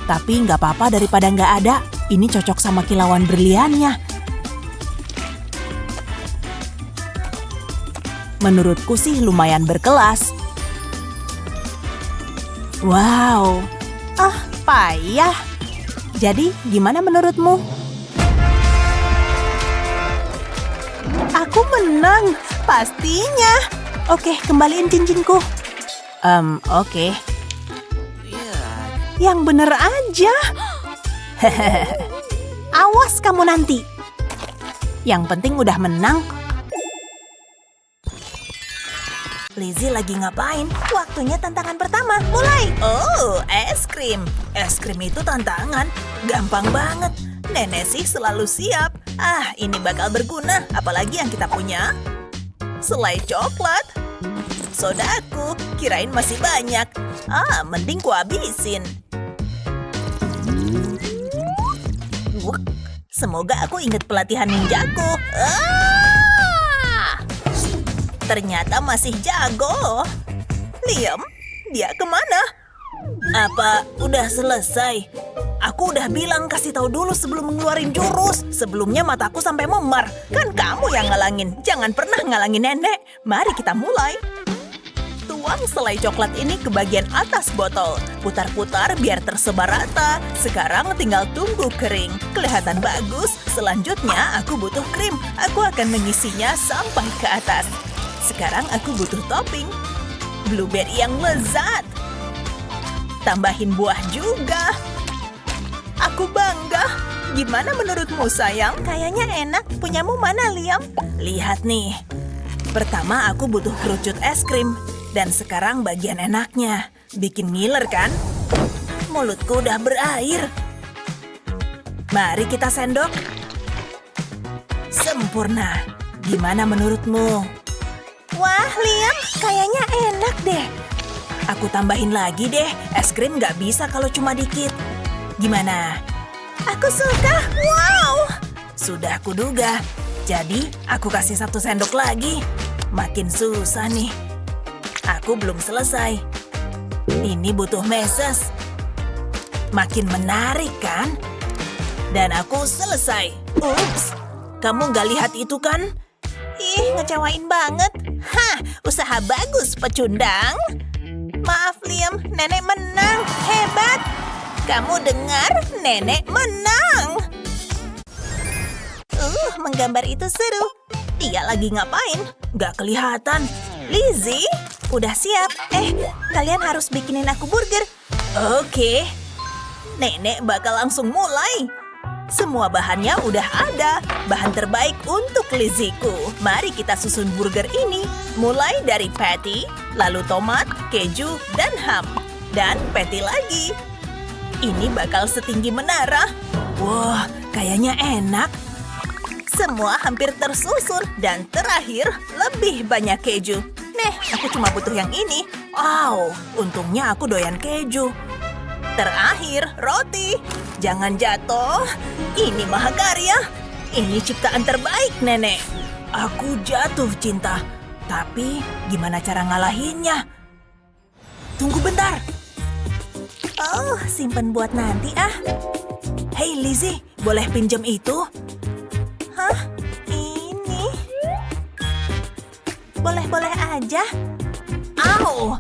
Tapi nggak apa-apa daripada nggak ada. Ini cocok sama kilauan berliannya. Menurutku sih lumayan berkelas. Wow. Payah. Jadi gimana menurutmu? Aku menang, pastinya. Oke, kembaliin cincinku. Oke. Yang bener aja. Awas kamu nanti. Yang penting udah menang. Lizzie lagi ngapain? Waktunya tantangan pertama, mulai! Oh, es krim. Es krim itu tantangan. Gampang banget. Nenek sih selalu siap. Ini bakal berguna. Apalagi yang kita punya. Selai coklat. Sodaku, kirain masih banyak. Mending ku habisin. Semoga aku ingat pelatihan ninjaku. Ternyata masih jago. Liam, dia kemana? Apa udah selesai? Aku udah bilang kasih tahu dulu sebelum ngeluarin jurus. Sebelumnya mataku sampai memar. Kan kamu yang ngalangin. Jangan pernah ngalangin nenek. Mari kita mulai. Tuang selai coklat ini ke bagian atas botol. Putar-putar biar tersebar rata. Sekarang tinggal tunggu kering. Kelihatan bagus. Selanjutnya aku butuh krim. Aku akan mengisinya sampai ke atas. Sekarang aku butuh topping. Blueberry yang lezat. Tambahin buah juga. Aku bangga. Gimana menurutmu sayang? Kayaknya enak. Punyamu mana, Liam? Lihat nih. Pertama aku butuh kerucut es krim. Dan sekarang bagian enaknya. Bikin ngiler kan? Mulutku udah berair. Mari kita sendok. Sempurna. Gimana menurutmu? Wah, Liam, kayaknya enak deh. Aku tambahin lagi deh. Es krim nggak bisa kalau cuma dikit. Gimana? Aku suka. Wow! Sudah kuduga. Jadi, aku kasih 1 sendok lagi. Makin susah nih. Aku belum selesai. Ini butuh meses. Makin menarik kan? Dan aku selesai. Ups, kamu nggak lihat itu kan? Ih, ngecewain banget. Usaha bagus, pecundang. Maaf, Liam, nenek menang. Hebat. Kamu dengar? Nenek menang. Menggambar itu seru. Dia lagi ngapain? Gak kelihatan. Lizzie, udah siap. Kalian harus bikinin aku burger. Oke. Nenek bakal langsung mulai. Semua bahannya udah ada. Bahan terbaik untuk Lizzieku. Mari kita susun burger ini. Mulai dari patty, lalu tomat, keju, dan ham. Dan patty lagi. Ini bakal setinggi menara. Wah, kayaknya enak. Semua hampir tersusun. Dan terakhir, lebih banyak keju. Aku cuma butuh yang ini. Wow, untungnya aku doyan keju. Terakhir, roti. Jangan jatuh. Ini mahakarya. Ini ciptaan terbaik, nenek. Aku jatuh cinta. Tapi, gimana cara ngalahinnya? Tunggu bentar. Oh, simpen buat nanti ah. Hey Lizzie, boleh pinjam itu? Hah? Ini? boleh-boleh aja. Au!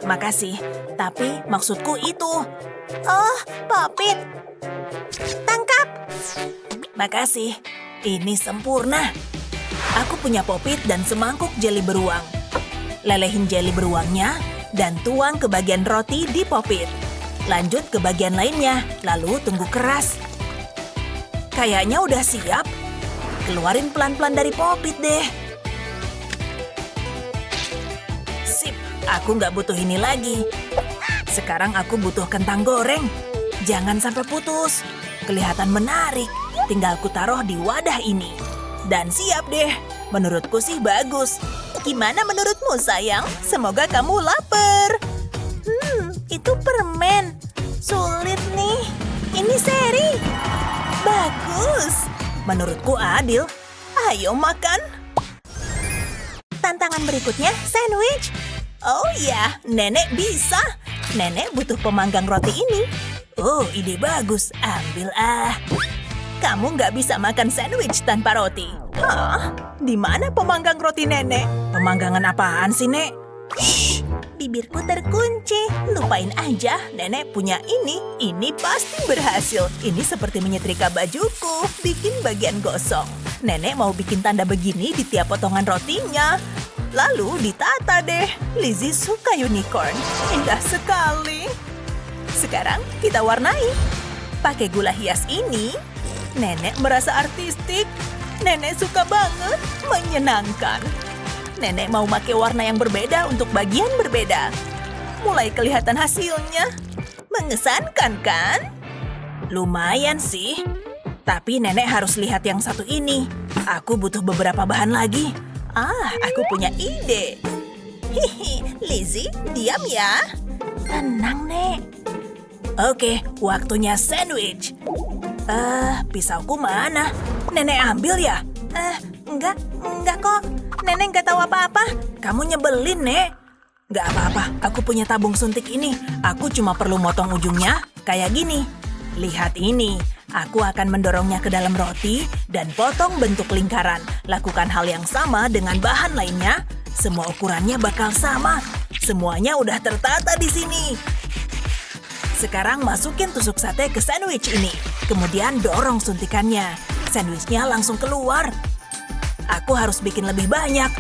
Makasih. Tapi maksudku itu. Oh, Popit. Tangkap. Makasih. Ini sempurna. Aku punya Popit dan semangkuk jeli beruang. Lelehin jeli beruangnya dan tuang ke bagian roti di Popit. Lanjut ke bagian lainnya, lalu tunggu keras. Kayaknya udah siap. Keluarin pelan-pelan dari Popit deh. Sip, aku nggak butuh ini lagi. Sekarang aku butuh kentang goreng. Jangan sampai putus. Kelihatan menarik. Tinggal ku taruh di wadah ini. Dan siap deh. Menurutku sih bagus. Gimana menurutmu, sayang? Semoga kamu lapar. Itu permen. Sulit nih. Ini seri. Bagus. Menurutku adil. Ayo makan. Tantangan berikutnya, sandwich. Oh ya, nenek bisa. Nenek butuh pemanggang roti ini. Oh, ide bagus. Ambil ah. Kamu nggak bisa makan sandwich tanpa roti. Hah? Di mana pemanggang roti nenek? Pemanggangan apaan sih, Nek? Shh, bibirku terkunci. Lupain aja, nenek punya ini. Ini pasti berhasil. Ini seperti menyetrika bajuku. Bikin bagian gosong. Nenek mau bikin tanda begini di tiap potongan rotinya. Lalu ditata deh. Lizzie suka unicorn. Indah sekali. Sekarang kita warnai. Pakai gula hias ini. Nenek merasa artistik. Nenek suka banget. Menyenangkan. Nenek mau pakai warna yang berbeda untuk bagian berbeda. Mulai kelihatan hasilnya. Mengesankan kan? Lumayan sih. Tapi nenek harus lihat yang satu ini. Aku butuh beberapa bahan lagi. Aku punya ide. Hihi, Lizzie, diam ya. Tenang, Nek. Oke, waktunya sandwich. Pisauku mana? Nenek ambil ya? Enggak kok. Nenek nggak tahu apa-apa. Kamu nyebelin, Nek. Nggak apa-apa, aku punya tabung suntik ini. Aku cuma perlu motong ujungnya kayak gini. Lihat ini. Aku akan mendorongnya ke dalam roti dan potong bentuk lingkaran. Lakukan hal yang sama dengan bahan lainnya. Semua ukurannya bakal sama. Semuanya udah tertata di sini. Sekarang masukin tusuk sate ke sandwich ini. Kemudian dorong suntikannya. Sandwichnya langsung keluar. Aku harus bikin lebih banyak.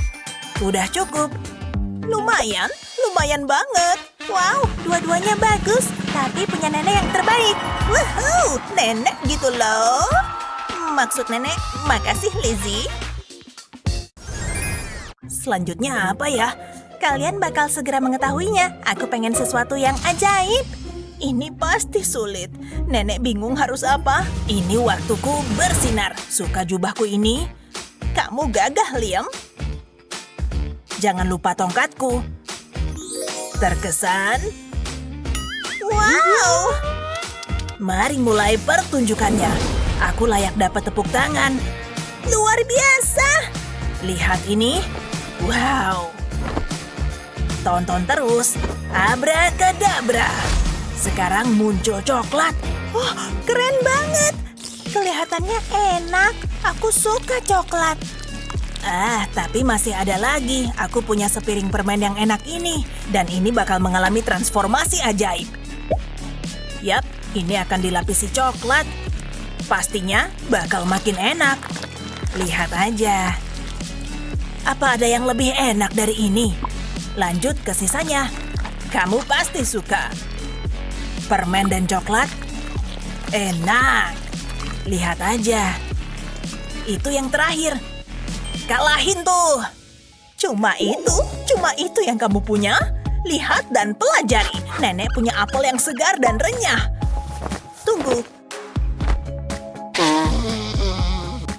Udah cukup. Lumayan banget. Wow, dua-duanya bagus. Tapi punya nenek yang terbaik. Woohoo, nenek gitu loh. Maksud nenek, makasih Lizzie. Selanjutnya apa ya? Kalian bakal segera mengetahuinya. Aku pengen sesuatu yang ajaib. Ini pasti sulit. Nenek bingung harus apa. Ini waktuku bersinar. Suka jubahku ini? Kamu gagah, Liam. Jangan lupa tongkatku. Terkesan. Wow. Mari mulai pertunjukannya. Aku layak dapat tepuk tangan. Luar biasa. Lihat ini. Wow. Tonton terus. Abrakadabra. Sekarang muncul coklat. Oh, keren banget. Kelihatannya enak. Aku suka coklat. Tapi masih ada lagi. Aku punya sepiring permen yang enak ini. Dan ini bakal mengalami transformasi ajaib. Yap, ini akan dilapisi coklat. Pastinya bakal makin enak. Lihat aja. Apa ada yang lebih enak dari ini? Lanjut ke sisanya. Kamu pasti suka. Permen dan coklat. Enak. Lihat aja. Itu yang terakhir. Kalahin tuh. Cuma itu yang kamu punya? Lihat dan pelajari. Nenek punya apel yang segar dan renyah. Tunggu.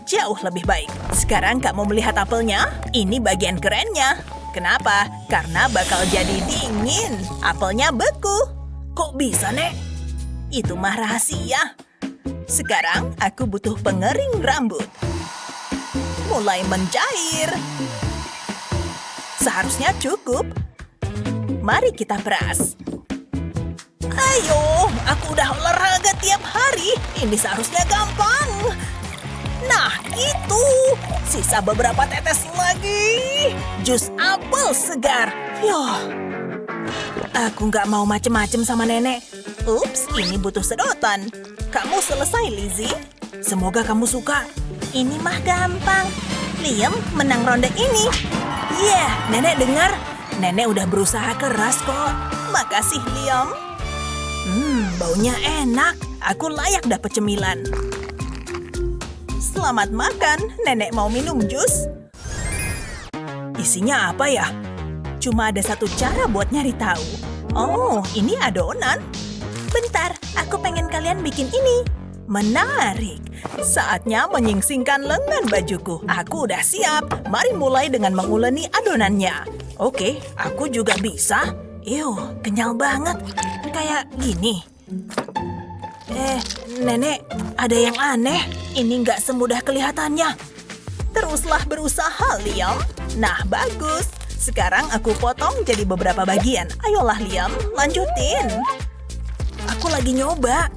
Jauh lebih baik. Sekarang kamu melihat apelnya? Ini bagian kerennya. Kenapa? Karena bakal jadi dingin. Apelnya beku. Kok bisa, Nek? Itu mah rahasia. Sekarang aku butuh pengering rambut. Mulai mencair. Seharusnya cukup. Mari kita peras. Ayo, aku udah olahraga tiap hari. Ini seharusnya gampang. Nah, itu. Sisa beberapa tetes lagi. jus apel segar. Aku nggak mau macem-macem sama nenek. Ups, ini butuh sedotan. Kamu selesai, Lizzie. Semoga kamu suka. Ini mah gampang. Liam menang ronde ini. Nenek dengar. Nenek udah berusaha keras kok. Makasih, Liam. Baunya enak. Aku layak dapat cemilan. Selamat makan. Nenek mau minum jus. Isinya apa ya? Cuma ada satu cara buat nyari tahu. Oh, ini adonan. Bentar, aku pengen kalian bikin ini. Menarik. Saatnya menyingsingkan lengan bajuku. Aku udah siap. Mari mulai dengan menguleni adonannya. Oke, aku juga bisa. Kenyal banget. Kayak gini. Nenek, ada yang aneh. Ini nggak semudah kelihatannya. Teruslah berusaha, Liam. Nah, bagus. Sekarang aku potong jadi beberapa bagian. Ayolah, Liam, lanjutin. Aku lagi nyoba.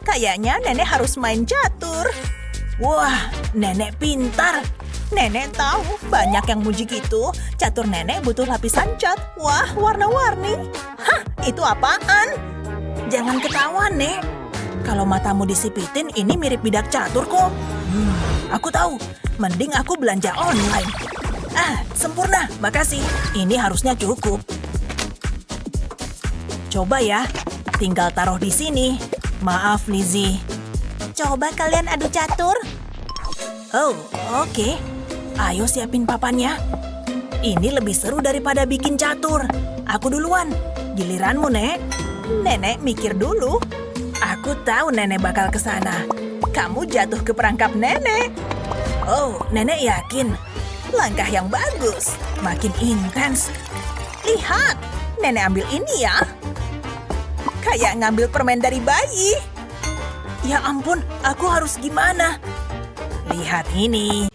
Kayaknya nenek harus main catur. Wah, nenek pintar. Nenek tahu banyak yang muji gitu. Catur nenek butuh lapisan cat. Wah, warna-warni. Hah, itu apaan? Jangan ketawa, Nek. Kalau matamu disipitin, ini mirip bidak catur kok. Aku tahu. Mending aku belanja online. Sempurna. Makasih. Ini harusnya cukup. Coba ya. Tinggal taruh di sini. Maaf, Lizzie. Coba kalian adu catur. Oh, oke. Ayo siapin papannya. Ini lebih seru daripada bikin catur. Aku duluan. Giliranmu, Nek. Nenek mikir dulu. Aku tahu nenek bakal ke sana. Kamu jatuh ke perangkap nenek. Oh, nenek yakin. Langkah yang bagus. Makin intens. Lihat, nenek ambil ini ya. Kayak ngambil permen dari bayi. Ya ampun, aku harus gimana? Lihat ini.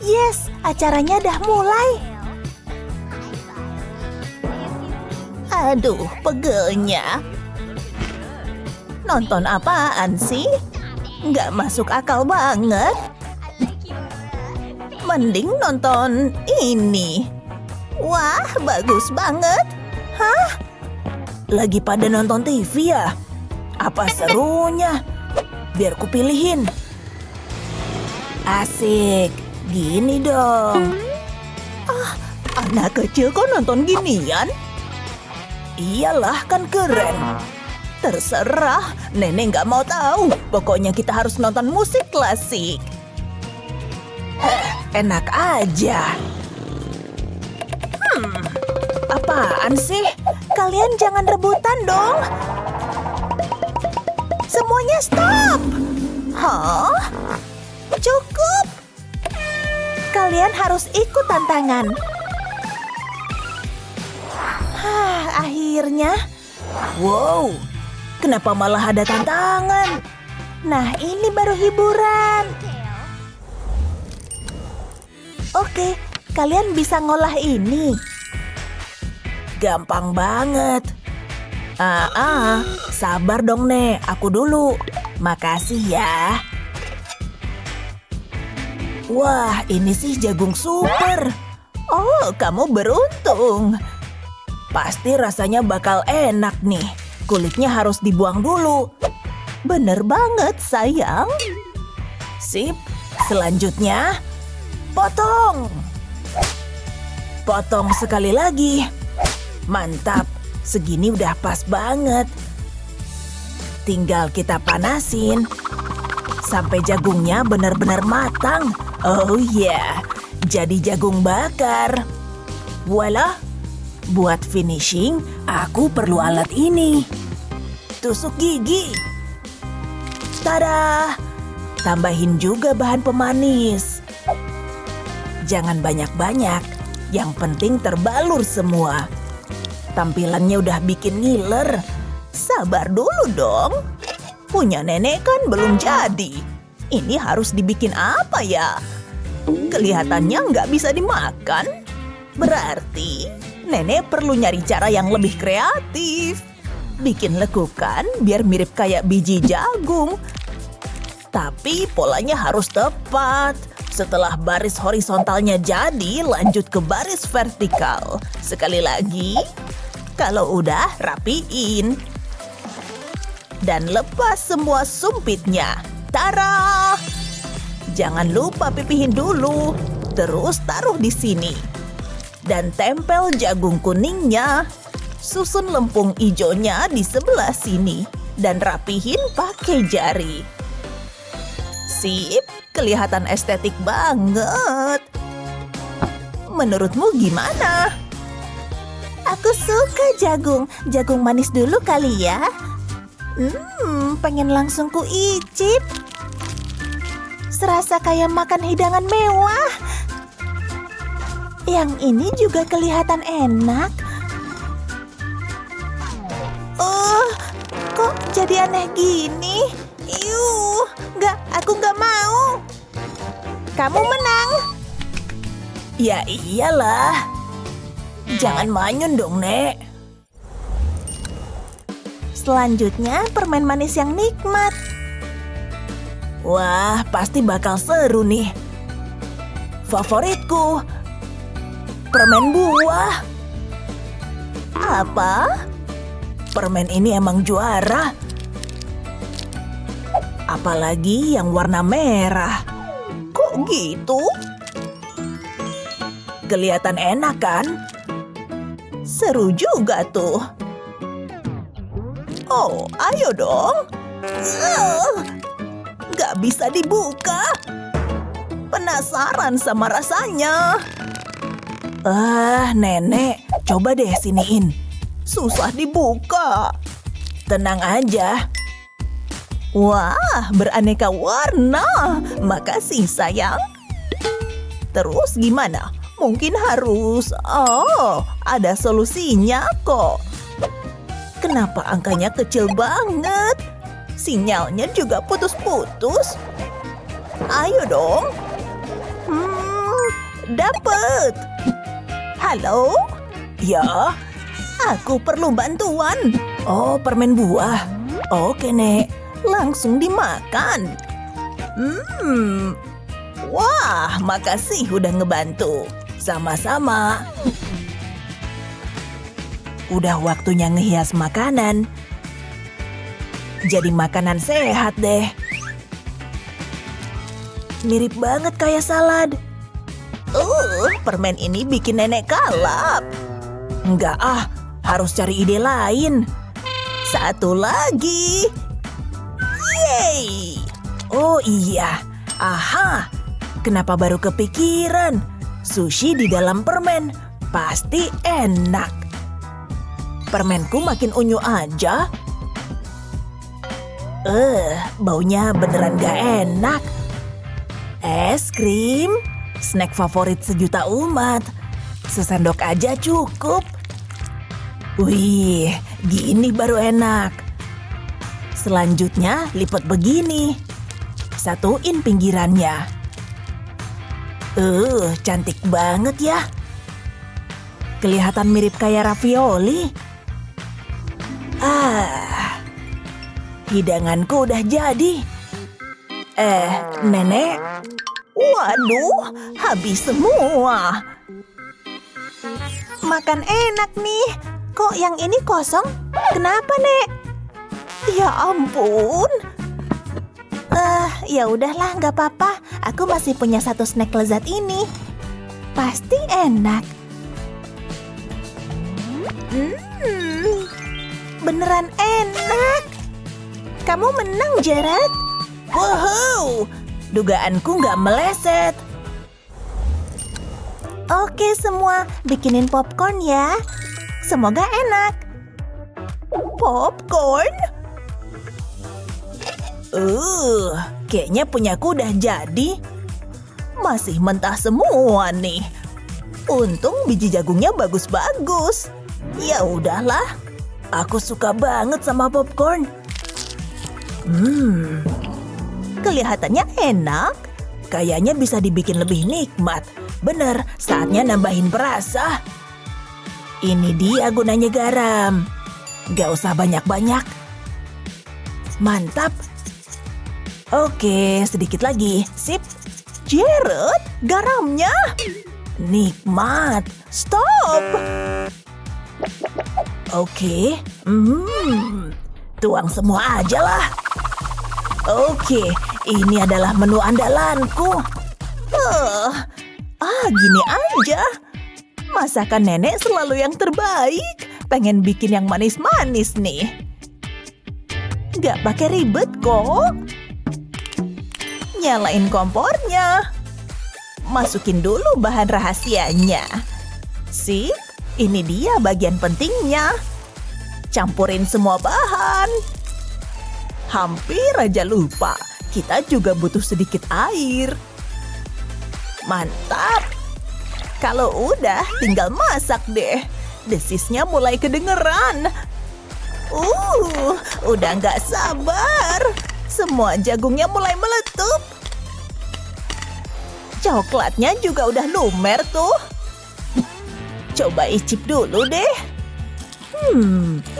Yes, acaranya udah mulai. Aduh, pegelnya. Nonton apaan sih? Nggak masuk akal banget. Mending nonton ini. Wah, bagus banget. Hah? Lagi pada nonton TV ya? Apa serunya? Biar ku pilihin. Asik. Gini dong. Anak kecil kok nonton ginian? Iyalah, kan keren. Terserah, nenek nggak mau tahu. Pokoknya kita harus nonton musik klasik. Enak aja. Apaan sih? Kalian jangan rebutan dong. Semuanya stop. Hah? Cukup. Kalian harus ikut tantangan. Akhirnya. Wow. Kenapa malah ada tantangan? Nah, ini baru hiburan. Oke, kalian bisa ngolah ini. Gampang banget. Sabar dong, Nek. Aku dulu. Makasih ya. Wah, ini sih jagung super. Oh, kamu beruntung. Pasti rasanya bakal enak nih. Kulitnya harus dibuang dulu. Bener banget, sayang. Sip, selanjutnya potong. Potong sekali lagi. Mantap, segini udah pas banget. Tinggal kita panasin sampai jagungnya benar-benar matang. Oh yeah, jadi jagung bakar. Voila, buat finishing aku perlu alat ini. Tusuk gigi. Tada! Tambahin juga bahan pemanis. Jangan banyak-banyak, yang penting terbalur semua. Tampilannya udah bikin ngiler. Sabar dulu dong. Punya nenek kan belum jadi. Ini harus dibikin apa ya? Kelihatannya nggak bisa dimakan. Berarti nenek perlu nyari cara yang lebih kreatif. Bikin lekukan biar mirip kayak biji jagung. Tapi polanya harus tepat. Setelah baris horizontalnya jadi, lanjut ke baris vertikal. Sekali lagi. Kalau udah, rapiin. Dan lepas semua sumpitnya. Tara! Jangan lupa pipihin dulu. Terus taruh di sini. Dan tempel jagung kuningnya. Susun lempung ijonya di sebelah sini. Dan rapihin pakai jari. Sip, kelihatan estetik banget. Menurutmu gimana? Aku suka jagung. Jagung manis dulu kali ya. Pengen langsung ku icip. Serasa kayak makan hidangan mewah. Yang ini juga kelihatan enak. Kok jadi aneh gini? Aku nggak mau. Kamu menang. Ya iyalah. Jangan manyun dong, Nek. Selanjutnya, permen manis yang nikmat. Wah, pasti bakal seru nih. Favoritku. Permen buah. Apa? Permen ini emang juara. Apalagi yang warna merah. Kok gitu? Kelihatan enak kan? Seru juga tuh. Oh, ayo dong. Gak bisa dibuka. Penasaran sama rasanya. Nenek, coba deh siniin. Susah dibuka. Tenang aja. Wah, beraneka warna. Makasih, sayang. Terus gimana? Mungkin harus... ada solusinya kok. Kenapa angkanya kecil banget? Sinyalnya juga putus-putus. Ayo dong. Dapet. Halo? Ya, aku perlu bantuan. Oh, permen buah. Oke, Nek. Langsung dimakan. Wah, makasih udah ngebantu. Sama-sama. Udah waktunya ngehias makanan. Jadi makanan sehat deh. Mirip banget kayak salad. Permen ini bikin nenek kalap. Enggak harus cari ide lain. Satu lagi. Yeay. Oh iya. Aha. Kenapa baru kepikiran? Sushi di dalam permen. Pasti enak. Permenku makin unyu aja. Baunya beneran gak enak. Es krim, snack favorit sejuta umat. Sesendok aja cukup. Wih, gini baru enak. Selanjutnya lipat begini. Satuin pinggirannya. Cantik banget ya. Kelihatan mirip kayak ravioli. Hidanganku udah jadi. Nenek. Waduh, habis semua. Makan enak nih. Kok yang ini kosong? Kenapa, Nek? Ya ampun. Ya udahlah, nggak apa-apa. Aku masih punya satu snack lezat ini. Pasti enak. Beneran enak. Kamu menang, Jared. Wow, dugaanku nggak meleset. Oke semua, bikinin popcorn ya. Semoga enak. Popcorn? Kayaknya punyaku udah jadi. Masih mentah semua nih. Untung biji jagungnya bagus-bagus. Ya udahlah. Aku suka banget sama popcorn. Kelihatannya enak. Kayaknya bisa dibikin lebih nikmat. Bener, saatnya nambahin perasa. Ini dia gunanya garam. Gak usah banyak-banyak. Mantap. Oke, sedikit lagi. Sip. Jared, garamnya. Nikmat. Stop. Oke. Tuang semua aja lah. Oke, ini adalah menu andalanku. Gini aja. Masakan nenek selalu yang terbaik. Pengen bikin yang manis-manis nih. Gak pakai ribet kok. Nyalain kompornya. Masukin dulu bahan rahasianya. Sip, ini dia bagian pentingnya. Campurin semua bahan. Hampir aja lupa, kita juga butuh sedikit air. Mantap. Kalau udah, tinggal masak deh. Desisnya mulai kedengeran. Udah nggak sabar. Semua jagungnya mulai meletup. Coklatnya juga udah lumer tuh. Coba icip dulu deh.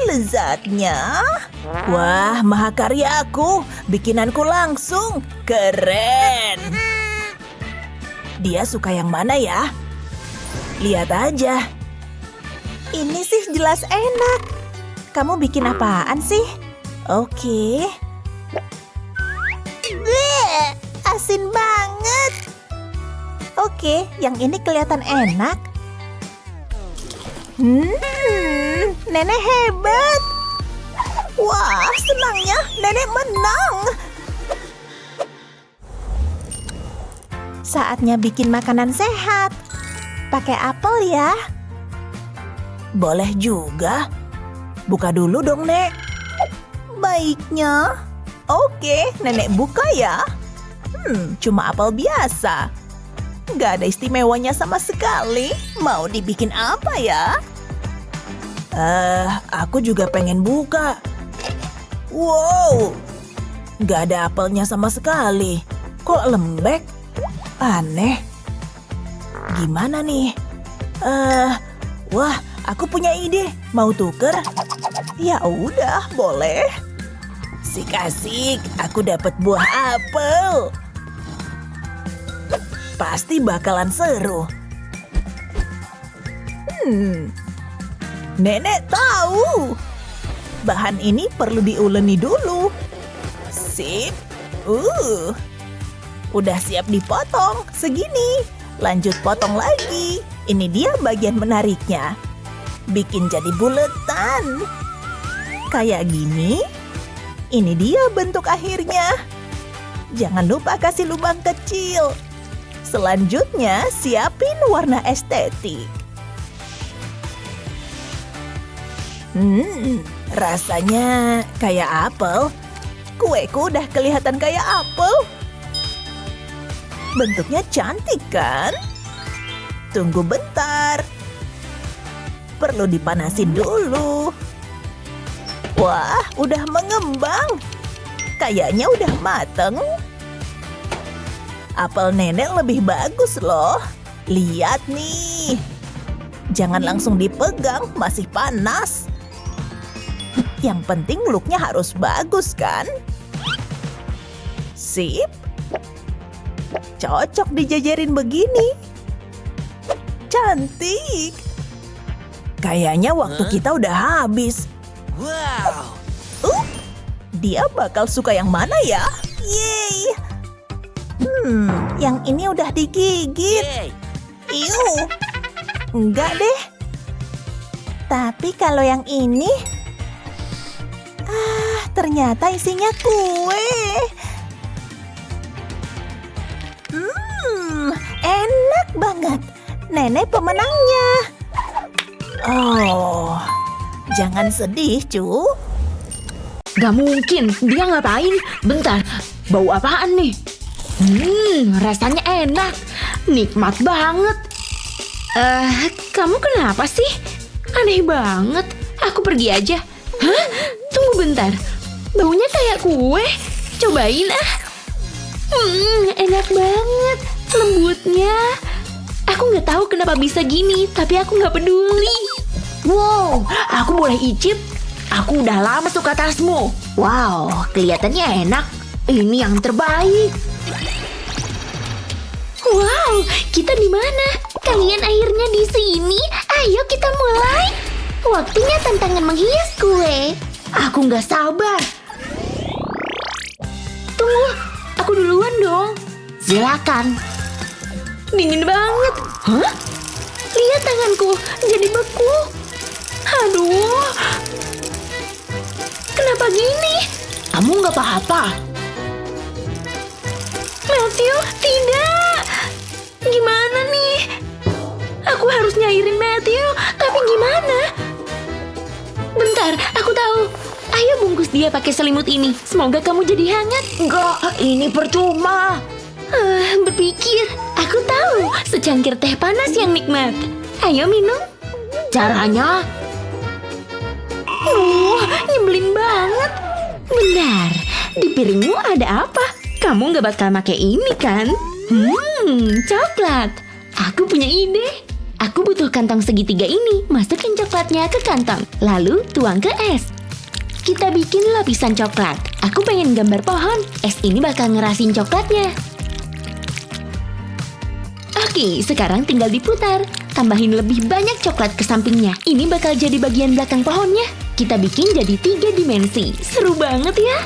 Lezatnya. Wah, mahakaryaku. Bikinanku langsung. Keren. Dia suka yang mana ya? Lihat aja. Ini sih jelas enak. Kamu bikin apaan sih? Oke. Bleh, asin banget. Oke, yang ini kelihatan enak. Nenek hebat. Wah, senangnya nenek menang. Saatnya bikin makanan sehat. Pakai apel ya. Boleh juga. Buka dulu dong, Nek. Baiknya. Oke, nenek buka ya. Cuma apel biasa. Gak ada istimewanya sama sekali. Mau dibikin apa ya? Aku juga pengen buka. Wow, gak ada apelnya sama sekali. Kok lembek? Aneh. Gimana nih? Wah, aku punya ide. Mau tuker? Ya udah, boleh. Sik-asik, aku dapat buah apel. Pasti bakalan seru. Nenek tahu. Bahan ini perlu diuleni dulu. Sip. Udah siap dipotong. Segini. Lanjut potong lagi. Ini dia bagian menariknya. Bikin jadi buletan. Kayak gini. Ini dia bentuk akhirnya. Jangan lupa kasih lubang kecil. Selanjutnya, siapin warna estetik. Rasanya kayak apel. Kueku udah kelihatan kayak apel. Bentuknya cantik kan? Tunggu bentar. Perlu dipanasin dulu. Wah, udah mengembang. Kayaknya udah mateng. Apel nenek lebih bagus loh. Lihat nih. Jangan langsung dipegang, masih panas. Yang penting looknya harus bagus kan? Sip. Cocok dijajarin begini. Cantik. Kayaknya waktu kita udah habis.
Wow.
Dia bakal suka yang mana ya? Yeay. Yang ini udah digigit. Iu. Enggak deh. Tapi kalau yang ini... ternyata isinya kue. Enak banget. Nenek pemenangnya. Oh, jangan sedih, Cu.
Gak mungkin, dia ngapain? Bentar, bau apaan nih? Rasanya enak. Nikmat banget. Kamu kenapa sih? Aneh banget. Aku pergi aja. Hah? Tunggu bentar. Baunya kayak kue. Cobain ah. Enak banget. Lembutnya. Aku nggak tahu kenapa bisa gini, tapi aku nggak peduli. Wow, aku boleh icip? Aku udah lama suka tasmu. Wow, kelihatannya enak. Ini yang terbaik. Wow, kita di mana? Kalian akhirnya di sini. Ayo kita mulai. Waktunya tantangan menghias kue. Aku nggak sabar. Tunggu, aku duluan dong. Silakan. Dingin banget. Hah? Lihat tanganku, jadi beku. Aduh. Kenapa gini? Kamu nggak apa-apa? Matthew, tidak. Gimana nih? Aku harus nyairin Matthew, tapi gimana? Bentar, aku tahu. Ayo bungkus dia pakai selimut ini. Semoga kamu jadi hangat. Enggak, ini percuma. Berpikir, aku tahu secangkir teh panas yang nikmat. Ayo minum. Caranya? Nyebelin banget. Benar, di piringmu ada apa? Kamu gak bakal pakai ini kan? Coklat. Aku punya ide. Aku butuh kantong segitiga ini. Masukin coklatnya ke kantong. Lalu tuang ke es. Kita bikin lapisan coklat. Aku pengen gambar pohon. Es ini bakal ngerasin coklatnya. Oke, sekarang tinggal diputar. Tambahin lebih banyak coklat ke sampingnya. Ini bakal jadi bagian belakang pohonnya. Kita bikin jadi 3 dimensi. Seru banget ya.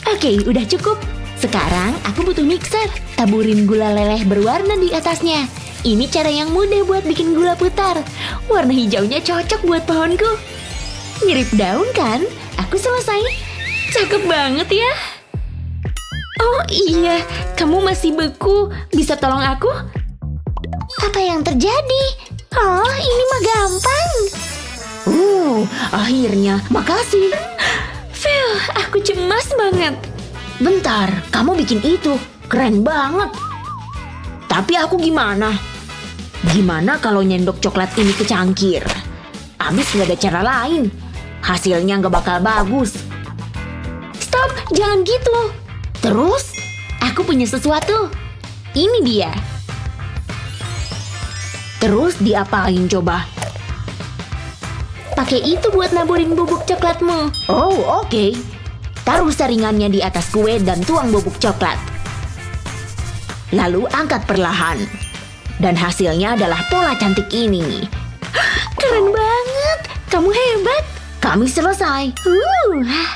Oke, udah cukup. Sekarang aku butuh mixer. Taburin gula leleh berwarna di atasnya. Ini cara yang mudah buat bikin gula putar. Warna hijaunya cocok buat pohonku. Mirip daun kan? Aku selesai. Cakep banget ya. Oh iya, kamu masih beku. Bisa tolong aku? Apa yang terjadi? Oh, ini mah gampang. Akhirnya. Makasih. Phil, aku cemas banget. Bentar, kamu bikin itu. Keren banget. Tapi aku gimana? Gimana kalau nyendok coklat ini ke cangkir? Abis gak ada cara lain. Hasilnya gak bakal bagus. Stop, jangan gitu. Terus, aku punya sesuatu. Ini dia. Terus diapain coba? Pakai itu buat naburin bubuk coklatmu. Oh, oke. Taruh saringannya di atas kue dan tuang bubuk coklat. Lalu angkat perlahan. Dan hasilnya adalah pola cantik ini. Keren banget. Kamu hebat. Kami selesai.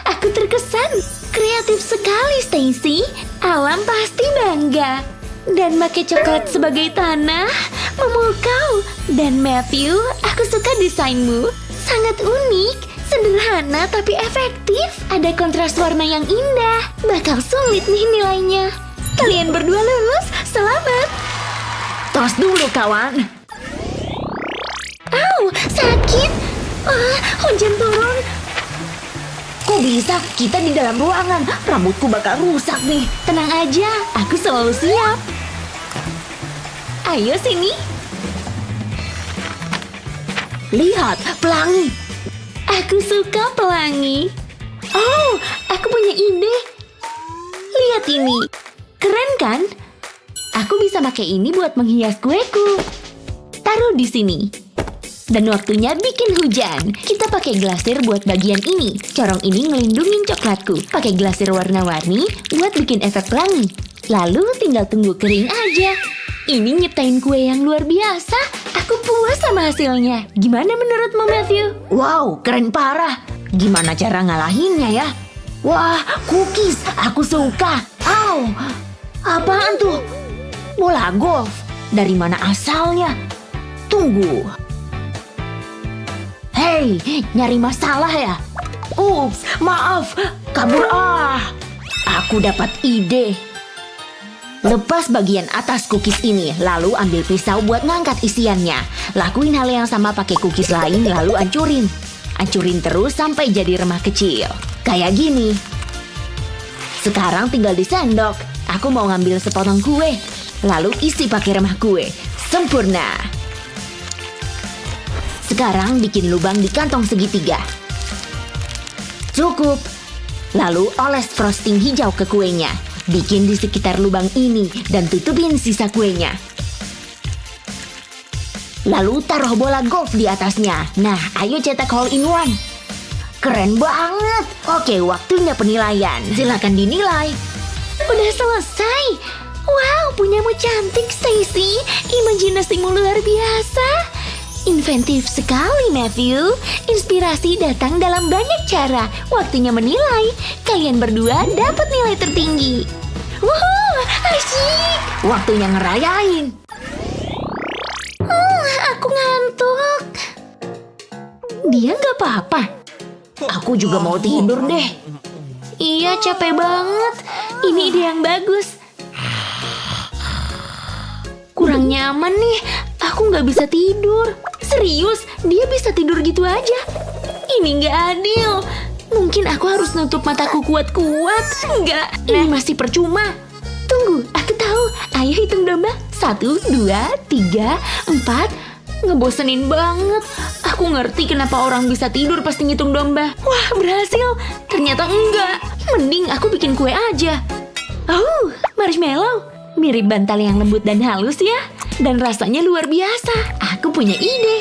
Aku terkesan. Kreatif sekali, Stacy. Alam pasti bangga. Dan pakai coklat sebagai tanah memukau. Dan Matthew, aku suka desainmu. Sangat unik, sederhana tapi efektif. Ada kontras warna yang indah. Bakal sulit nih nilainya. Kalian berdua lulus. Selamat. Tos dulu, kawan. Au, sakit. Hujan turun. Kok bisa? Kita di dalam ruangan. Rambutku bakal rusak nih. Tenang aja, aku selalu siap. Ayo sini. Lihat, pelangi. Aku suka pelangi. Oh, aku punya ide. Lihat ini. Keren kan? Aku bisa pakai ini buat menghias kueku. Taruh di sini. Dan waktunya bikin hujan. Kita pakai glasir buat bagian ini. Corong ini ngelindungin coklatku. Pakai glasir warna-warni buat bikin efek pelangi. Lalu tinggal tunggu kering aja. Ini nyiptain kue yang luar biasa. Aku puas sama hasilnya. Gimana menurutmu, Matthew? Wow, keren parah. Gimana cara ngalahinnya ya? Wah, cookies. Aku suka. Au, apaan tuh? Bola golf. Dari mana asalnya? Tunggu. Hei, nyari masalah ya? Ups, maaf, kabur Aku dapat ide. Lepas bagian atas cookies ini, lalu ambil pisau buat ngangkat isiannya. Lakuin hal yang sama pakai cookies lain, lalu hancurin. Hancurin terus sampai jadi remah kecil. Kayak gini. Sekarang tinggal disendok. Aku mau ngambil sepotong kue. Lalu isi pakai remah kue. Sempurna. Sekarang bikin lubang di kantong segitiga. Cukup. Lalu oles frosting hijau ke kuenya. Bikin di sekitar lubang ini dan tutupin sisa kuenya. Lalu taruh bola golf di atasnya. Nah, ayo cetak hole in one. Keren banget. Oke, waktunya penilaian. Silakan dinilai. udah selesai. Wow, punyamu cantik, Stacy. Imajinasimu luar biasa. Inventif sekali, Matthew. Inspirasi datang dalam banyak cara. Waktunya menilai. Kalian berdua dapat nilai tertinggi. Wuhuu, asyik. Waktunya ngerayain. Aku ngantuk. Dia nggak apa-apa. Aku juga mau tidur deh. Iya, capek banget. Ini ide yang bagus. Kurang nyaman nih. Aku nggak bisa tidur. Serius, dia bisa tidur gitu aja. Ini nggak adil. Mungkin aku harus nutup mataku kuat-kuat. Enggak, ini masih percuma. Tunggu, aku tahu. Ayo hitung domba. 1, 2, 3, 4. Ngebosenin banget. Aku ngerti kenapa orang bisa tidur pasti ngitung domba. Wah, berhasil. Ternyata enggak. Mending aku bikin kue aja. Oh, marshmallow. Mirip bantal yang lembut dan halus ya. Dan rasanya luar biasa. Aku punya ide.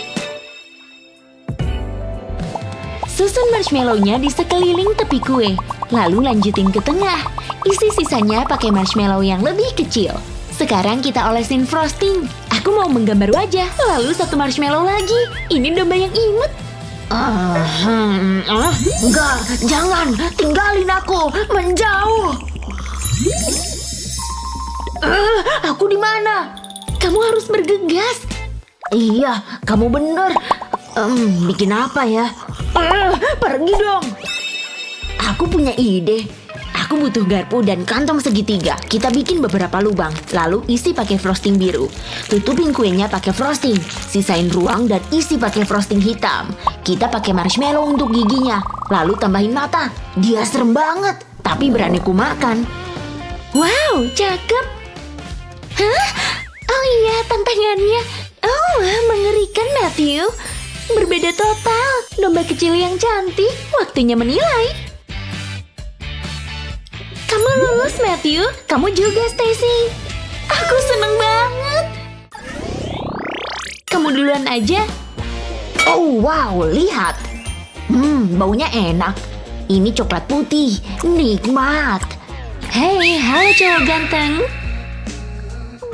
Susun marshmallow-nya di sekeliling tepi kue. Lalu lanjutin ke tengah. Isi sisanya pakai marshmallow yang lebih kecil. Sekarang kita olesin frosting. Aku mau menggambar wajah. Lalu 1 marshmallow lagi. Ini domba yang imut. Enggak, jangan. Tinggalin aku. Menjauh. Aku di mana? Kamu harus bergegas. Iya, kamu bener. Bikin apa ya? Pergi dong. Aku punya ide. Aku butuh garpu dan kantong segitiga. Kita bikin beberapa lubang, lalu isi pakai frosting biru. Tutupin kuenya pakai frosting. Sisain ruang dan isi pakai frosting hitam. Kita pakai marshmallow untuk giginya. Lalu tambahin mata. Dia serem banget, tapi berani ku makan. Wow, cakep. Hah? Oh iya, tantangannya. Oh, mengerikan, Matthew. Berbeda total. Domba kecil yang cantik. Waktunya menilai. Kamu lulus, Matthew. Kamu juga, Stacy. Aku seneng banget. Kamu duluan aja. Oh, wow, lihat. Baunya enak. Ini coklat putih. Nikmat. Hei, halo cowok ganteng.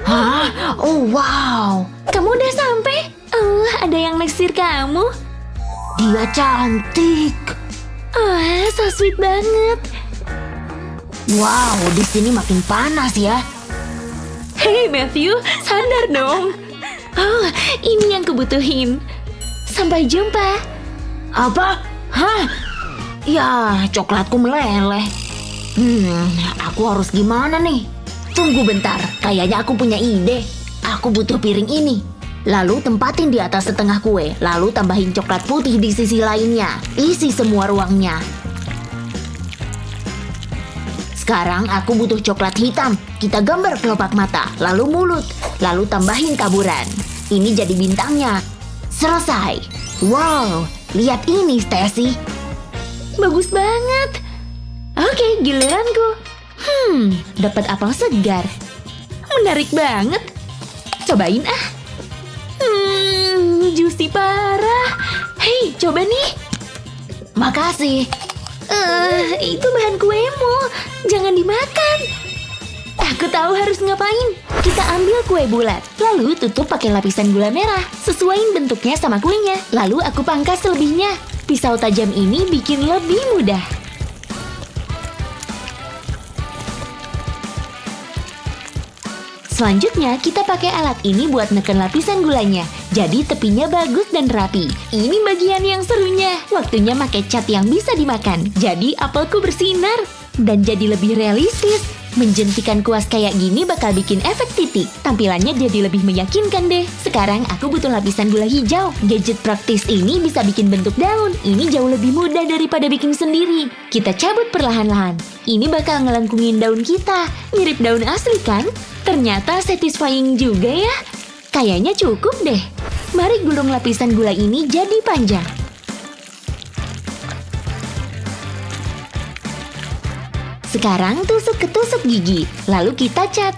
Hah? Oh, wow. Kamu udah sampai? Oh, ada yang naksir kamu. Dia cantik. Oh, so sweet banget. Wow, di sini makin panas ya. Hey Matthew, sadar dong. Oh, ini yang kubutuhin. Sampai jumpa. Apa? Hah? Ya, coklatku meleleh. Aku harus gimana nih? Tunggu bentar, kayaknya aku punya ide. Aku butuh piring ini. Lalu tempatin di atas setengah kue. Lalu tambahin coklat putih di sisi lainnya. Isi semua ruangnya. Sekarang aku butuh coklat hitam. Kita gambar kelopak mata, lalu mulut. Lalu tambahin taburan. Ini jadi bintangnya. Selesai. Wow, lihat ini Stacy. Bagus banget. Oke, giliranku. Dapat apel segar. Menarik banget. Cobain ah. Juicy parah. Hei, coba nih. Makasih. Itu bahan kuemu. Jangan dimakan. Aku tahu harus ngapain. Kita ambil kue bulat, lalu tutup pakai lapisan gula merah. Sesuaiin bentuknya sama kuenya. Lalu aku pangkas selebihnya. Pisau tajam ini bikin lebih mudah. Selanjutnya, kita pakai alat ini buat neken lapisan gulanya. Jadi tepinya bagus dan rapi. Ini bagian yang serunya. Waktunya pakai cat yang bisa dimakan. Jadi apelku bersinar. Dan jadi lebih realistis. Menjentikan kuas kayak gini bakal bikin efek titik. Tampilannya jadi lebih meyakinkan deh. Sekarang aku butuh lapisan gula hijau. Gadget praktis ini bisa bikin bentuk daun. Ini jauh lebih mudah daripada bikin sendiri. Kita cabut perlahan-lahan. Ini bakal ngelengkungin daun kita. Mirip daun asli kan? Ternyata satisfying juga ya. Kayaknya cukup deh. Mari gulung lapisan gula ini jadi panjang. Sekarang tusuk ke tusuk gigi. Lalu kita cat.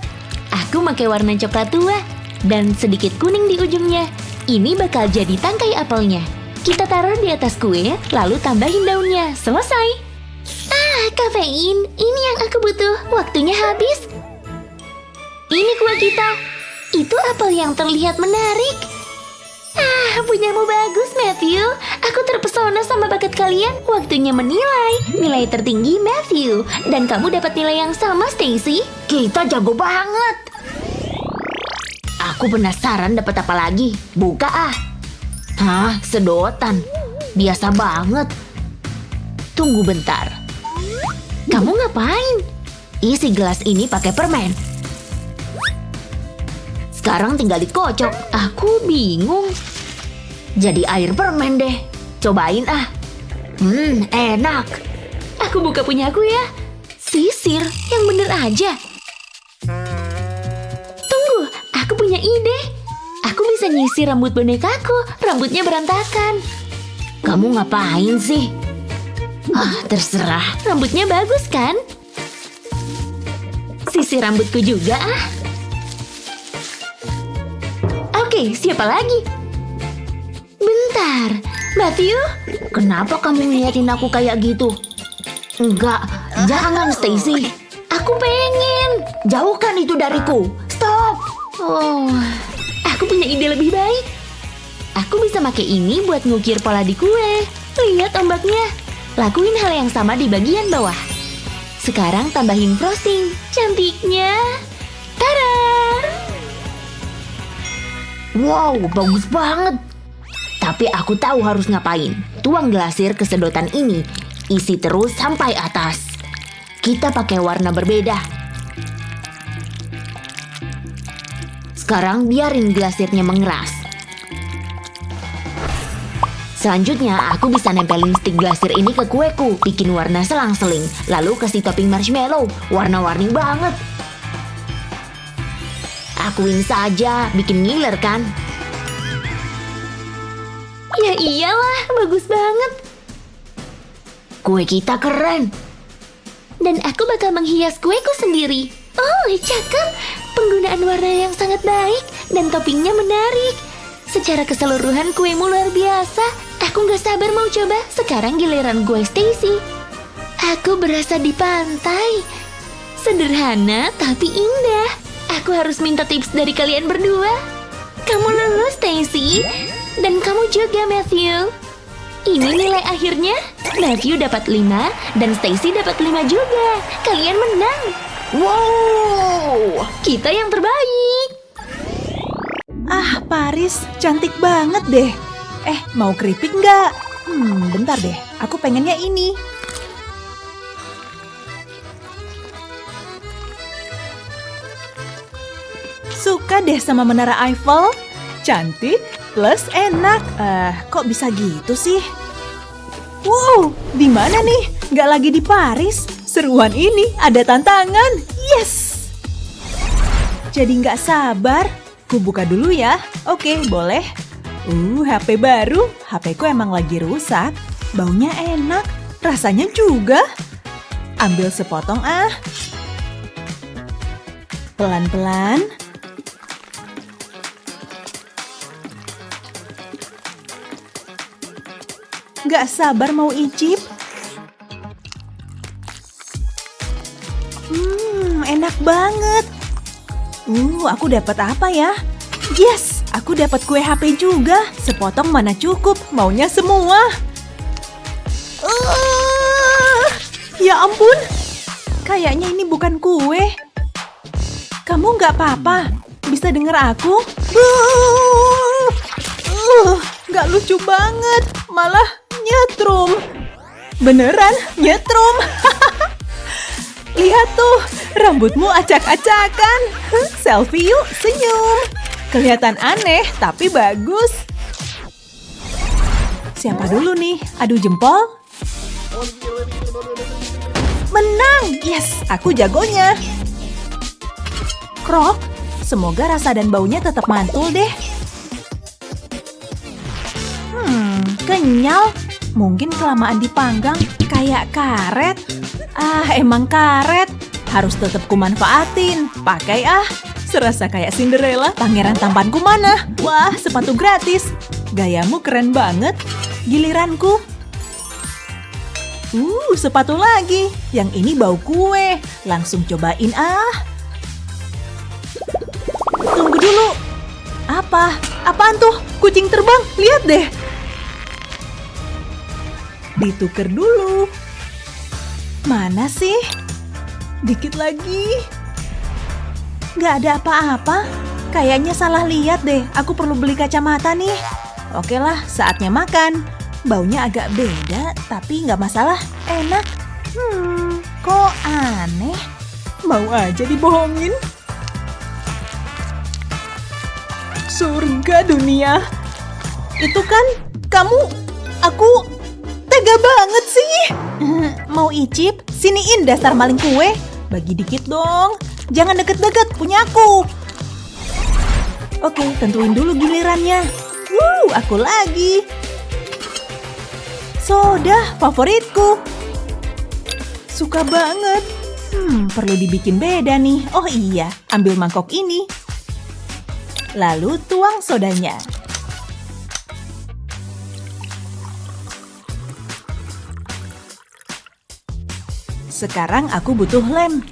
Aku pakai warna coklat tua. Dan sedikit kuning di ujungnya. Ini bakal jadi tangkai apelnya. Kita taruh di atas kue. Lalu tambahin daunnya. Selesai.
kafein. Ini yang aku butuh. Waktunya habis. Ini kue kita. Itu apel yang terlihat menarik. Punyamu bagus, Matthew. Aku terpesona sama bakat kalian. Waktunya menilai. Nilai tertinggi Matthew. Dan kamu dapat nilai yang sama, Stacy.
Kita jago banget. Aku penasaran dapat apa lagi. Buka ah. Hah, sedotan. Biasa banget. Tunggu bentar. Kamu ngapain? Isi gelas ini pakai permen. Sekarang tinggal dikocok. Aku bingung. Jadi air permen deh. Cobain ah. Enak. Aku buka punya aku ya. Sisir, yang bener aja. Tunggu, aku punya ide. Aku bisa nyisir rambut bonekaku. Rambutnya berantakan. Kamu ngapain sih? Terserah. Rambutnya bagus kan? Sisir rambutku juga ah. Oke, siapa lagi? Bentar, Matthew, kenapa kamu ngeliatin aku kayak gitu? Enggak, jangan Stacy. Aku pengen. Jauhkan itu dariku. Stop. Aku punya ide lebih baik. Aku bisa pakai ini buat ngukir pola di kue. Lihat ombaknya. Lakuin hal yang sama di bagian bawah. Sekarang tambahin frosting. Cantiknya. Tada! Wow, bagus banget. Tapi aku tahu harus ngapain. Tuang glasir ke sedotan ini. Isi terus sampai atas. Kita pakai warna berbeda. Sekarang biarin glasirnya mengeras. Selanjutnya, aku bisa nempelin stik glasir ini ke kueku. Bikin warna selang-seling. Lalu kasih topping marshmallow. Warna-warni banget. Akuin saja, bikin ngiler kan? Ya iyalah, bagus banget. Kue kita keren. Dan aku bakal menghias kueku sendiri. Oh, cakep. Penggunaan warna yang sangat baik. Dan toppingnya menarik. Secara keseluruhan kuemu luar biasa. Aku gak sabar mau coba. Sekarang giliran gue, Stacy. Aku berasa di pantai. Sederhana tapi indah. Aku harus minta tips dari kalian berdua. Kamu lulus, Stacy. Dan kamu juga, Matthew. Ini nilai akhirnya. Matthew dapat 5 dan Stacy dapat 5 juga. Kalian menang. Wow, kita yang terbaik.
Paris, cantik banget deh. Mau keripik nggak? Bentar deh, aku pengennya ini. Suka deh sama Menara Eiffel. Cantik plus enak. Kok bisa gitu sih? Wow, di mana nih? Nggak lagi di Paris. Seruan ini ada tantangan. Yes! Jadi nggak sabar. Ku buka dulu ya. Oke, boleh. HP baru. HP-ku emang lagi rusak. Baunya enak. Rasanya juga. Ambil sepotong ah. Pelan-pelan. Gak sabar mau icip. Enak banget. Aku dapat apa ya? Yes, aku dapat kue HP juga. Sepotong mana cukup, maunya semua. Ya ampun, kayaknya ini bukan kue. Kamu gak apa-apa? Bisa dengar aku? Gak lucu banget, malah nyetrum. Beneran nyetrum. Lihat tuh, rambutmu acak-acakan. Selfie yuk, senyum. Kelihatan aneh, tapi bagus. Siapa dulu nih? Adu jempol. Menang! Yes, aku jagonya. Krok, semoga rasa dan baunya tetap mantul deh. Kenyal. Mungkin kelamaan dipanggang kayak karet. Emang karet. Harus tetap kumanfaatin. Pakai serasa kayak Cinderella. Pangeran tampanku mana? Wah, sepatu gratis. Gayamu keren banget. Giliranku. Sepatu lagi. Yang ini bau kue. Langsung cobain ah. Tunggu dulu. Apa? Apaan tuh? Kucing terbang? Lihat deh. Ditukar dulu. Mana sih? Dikit lagi. Gak ada apa-apa. Kayaknya salah lihat deh. Aku perlu beli kacamata nih. Oke lah, saatnya makan. Baunya agak beda, tapi nggak masalah. Enak. Kok aneh? Mau aja dibohongin. Surga dunia. Itu kan kamu, aku tega banget sih. Mau icip? Siniin dasar maling kue. Bagi dikit dong. Jangan deket-deket, punya aku. Oke, tentuin dulu gilirannya. Aku lagi. Soda favoritku. Suka banget. Perlu dibikin beda nih. Oh iya, ambil mangkok ini. Lalu tuang sodanya. Sekarang aku butuh lem.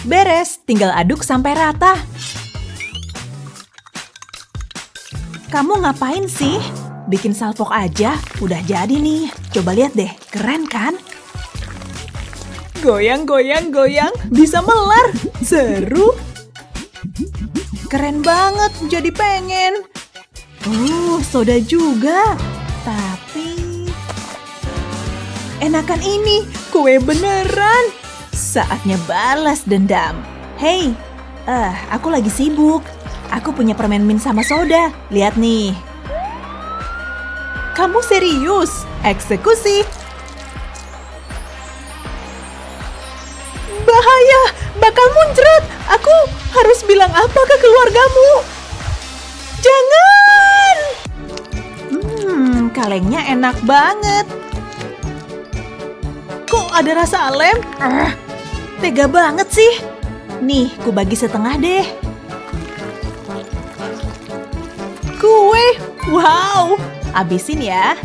Beres, tinggal aduk sampai rata. Kamu ngapain sih? Bikin salpok aja, udah jadi nih. Coba lihat deh, keren kan? Goyang, goyang, goyang, bisa melar. Seru. Keren banget, jadi pengen. Soda juga. Tapi enakan ini, kue beneran. Saatnya balas dendam. Hei, aku lagi sibuk. Aku punya permen mint sama soda. Lihat nih. Kamu serius? Eksekusi. Bahaya, bakal muncrat. Aku harus bilang apa ke keluargamu? Jangan! Kalengnya enak banget. Kok ada rasa lem? Tega banget sih. Nih, ku bagi setengah deh. Kue, wow, habisin ya.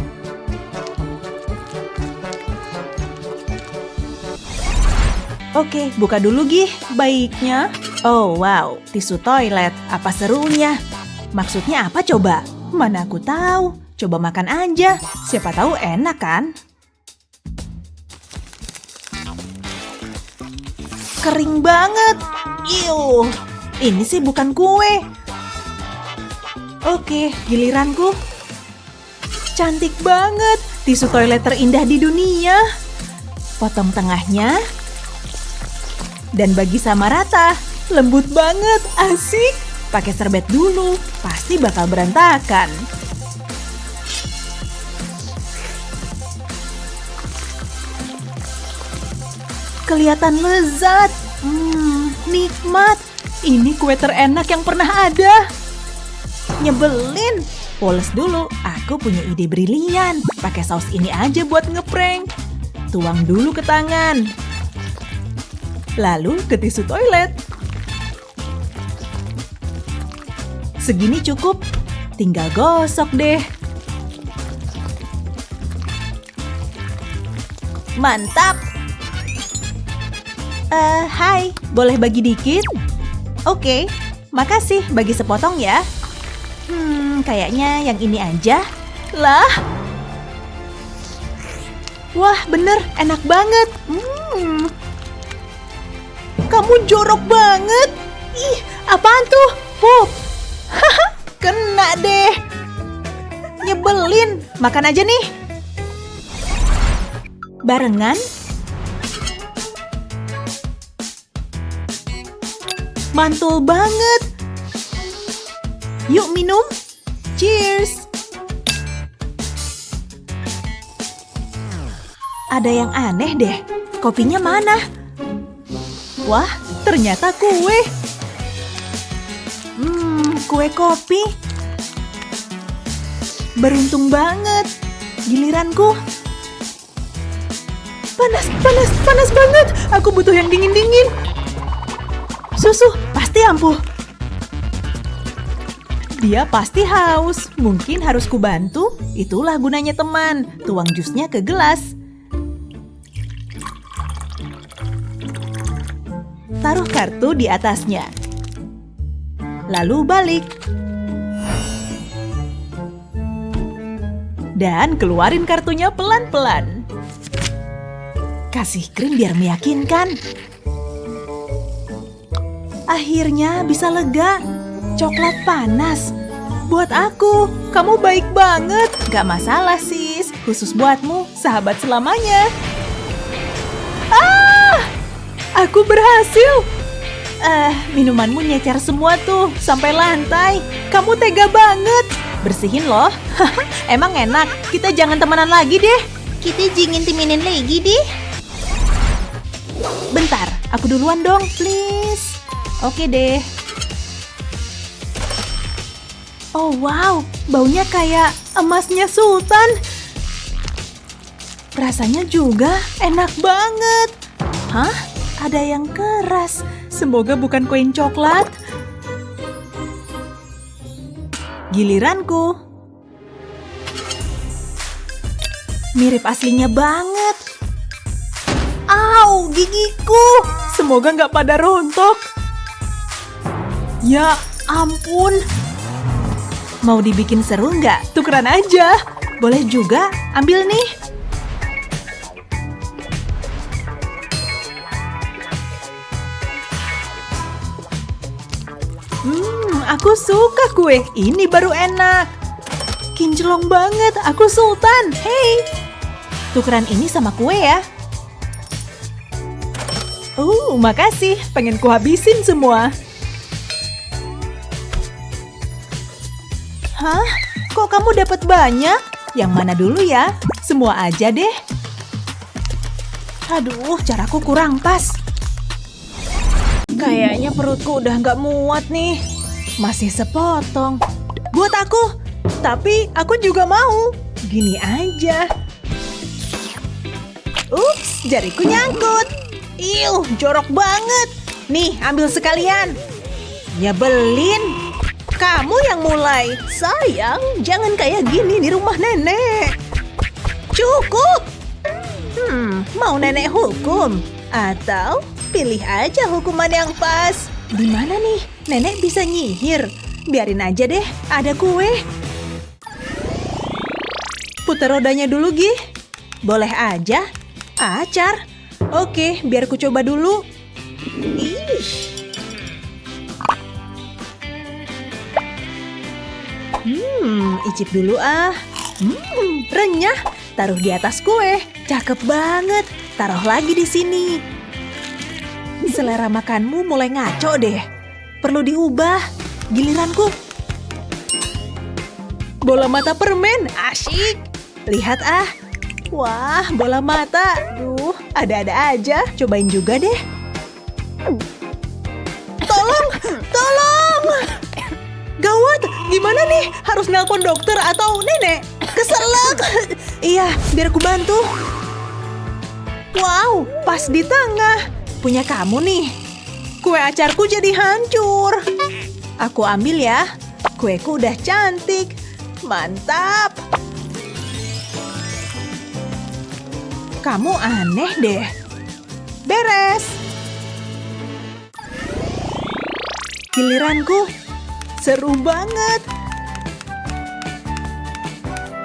Oke, buka dulu Gih, baiknya. Oh wow, tisu toilet, apa serunya? Maksudnya apa coba? Mana aku tahu, coba makan aja, siapa tahu enak kan? Kering banget, iuh, ini sih bukan kue. Oke, giliranku. Cantik banget, tisu toilet terindah di dunia. Potong tengahnya. Dan bagi sama rata, lembut banget, asik. Pakai serbet dulu, pasti bakal berantakan. Kelihatan lezat. Nikmat. Ini kue terenak yang pernah ada. Nyebelin. Poles dulu, aku punya ide brilian. Pakai saus ini aja buat ngeprank. Tuang dulu ke tangan. Lalu ke tisu toilet. Segini cukup. Tinggal gosok deh. Mantap. Hai, boleh bagi dikit? Oke, makasih bagi sepotong ya. Kayaknya yang ini aja. Lah. Wah, bener, enak banget. Kamu jorok banget. Ih, apaan tuh? Pop. Haha, kena deh. Nyebelin, makan aja nih. Barengan. Mantul banget. Yuk minum. Cheers. Ada yang aneh deh. Kopinya mana? Wah, ternyata kue. Kue kopi. Beruntung banget. Giliranku. Panas banget. Aku butuh yang dingin-dingin. Susu, pasti ampuh. Dia pasti haus. Mungkin harus kubantu. Itulah gunanya teman. Tuang jusnya ke gelas. Taruh kartu di atasnya. Lalu balik. Dan keluarin kartunya pelan-pelan. Kasih krim biar meyakinkan. Akhirnya bisa lega. Coklat panas. Buat aku, kamu baik banget. Gak masalah, sis. Khusus buatmu, sahabat selamanya. Aku berhasil. Minumanmu nyecer semua tuh, sampai lantai. Kamu tega banget. Bersihin loh. Emang enak. Kita jangan temenan lagi deh. Kita jangan temenan lagi deh. Bentar, aku duluan dong, please. Oke deh. Oh wow, baunya kayak emasnya Sultan. Rasanya juga enak banget. Hah? Ada yang keras. Semoga bukan koin coklat. Giliranku. Mirip aslinya banget. Au, gigiku. Semoga nggak pada rontok. Ya ampun. Mau dibikin seru nggak? Tukeran aja. Boleh juga, ambil nih. Aku suka kue. Ini baru enak. Kinclong banget. Aku Sultan. Hey. Tukeran ini sama kue ya. Makasih. Pengen kuhabisin semua. Hah? Kok kamu dapat banyak? Yang mana dulu ya? Semua aja deh. Aduh, caraku kurang pas. Kayaknya perutku udah nggak muat nih. Masih sepotong. Buat aku. Tapi aku juga mau. Gini aja. Ups, jariku nyangkut. Iuh, jorok banget. Nih, ambil sekalian. Nyebelin. Kamu yang mulai. Sayang, jangan kayak gini di rumah nenek. Cukup. Mau nenek hukum? Atau pilih aja hukuman yang pas. Di mana nih? Nenek bisa nyihir. Biarin aja deh, ada kue. Putar rodanya dulu, Gi. Boleh aja. Acar. Oke, biar ku coba dulu. Ih. Icip dulu ah. Renyah. Taruh di atas kue. Cakep banget. Taruh lagi di sini. Selera makanmu mulai ngaco deh. Perlu diubah. Giliranku. Bola mata permen. Asyik. Lihat ah. Wah, bola mata. Duh, ada-ada aja. Cobain juga deh. Tolong. Tolong. Gawat. Gimana nih? Harus nelpon dokter atau nenek? Keselak. Iya, biar aku bantu. Wow, pas di tengah. Punya kamu nih. Kue acarku jadi hancur. Aku ambil ya. Kueku udah cantik. Mantap. Kamu aneh deh. Beres. Giliranku. Seru banget.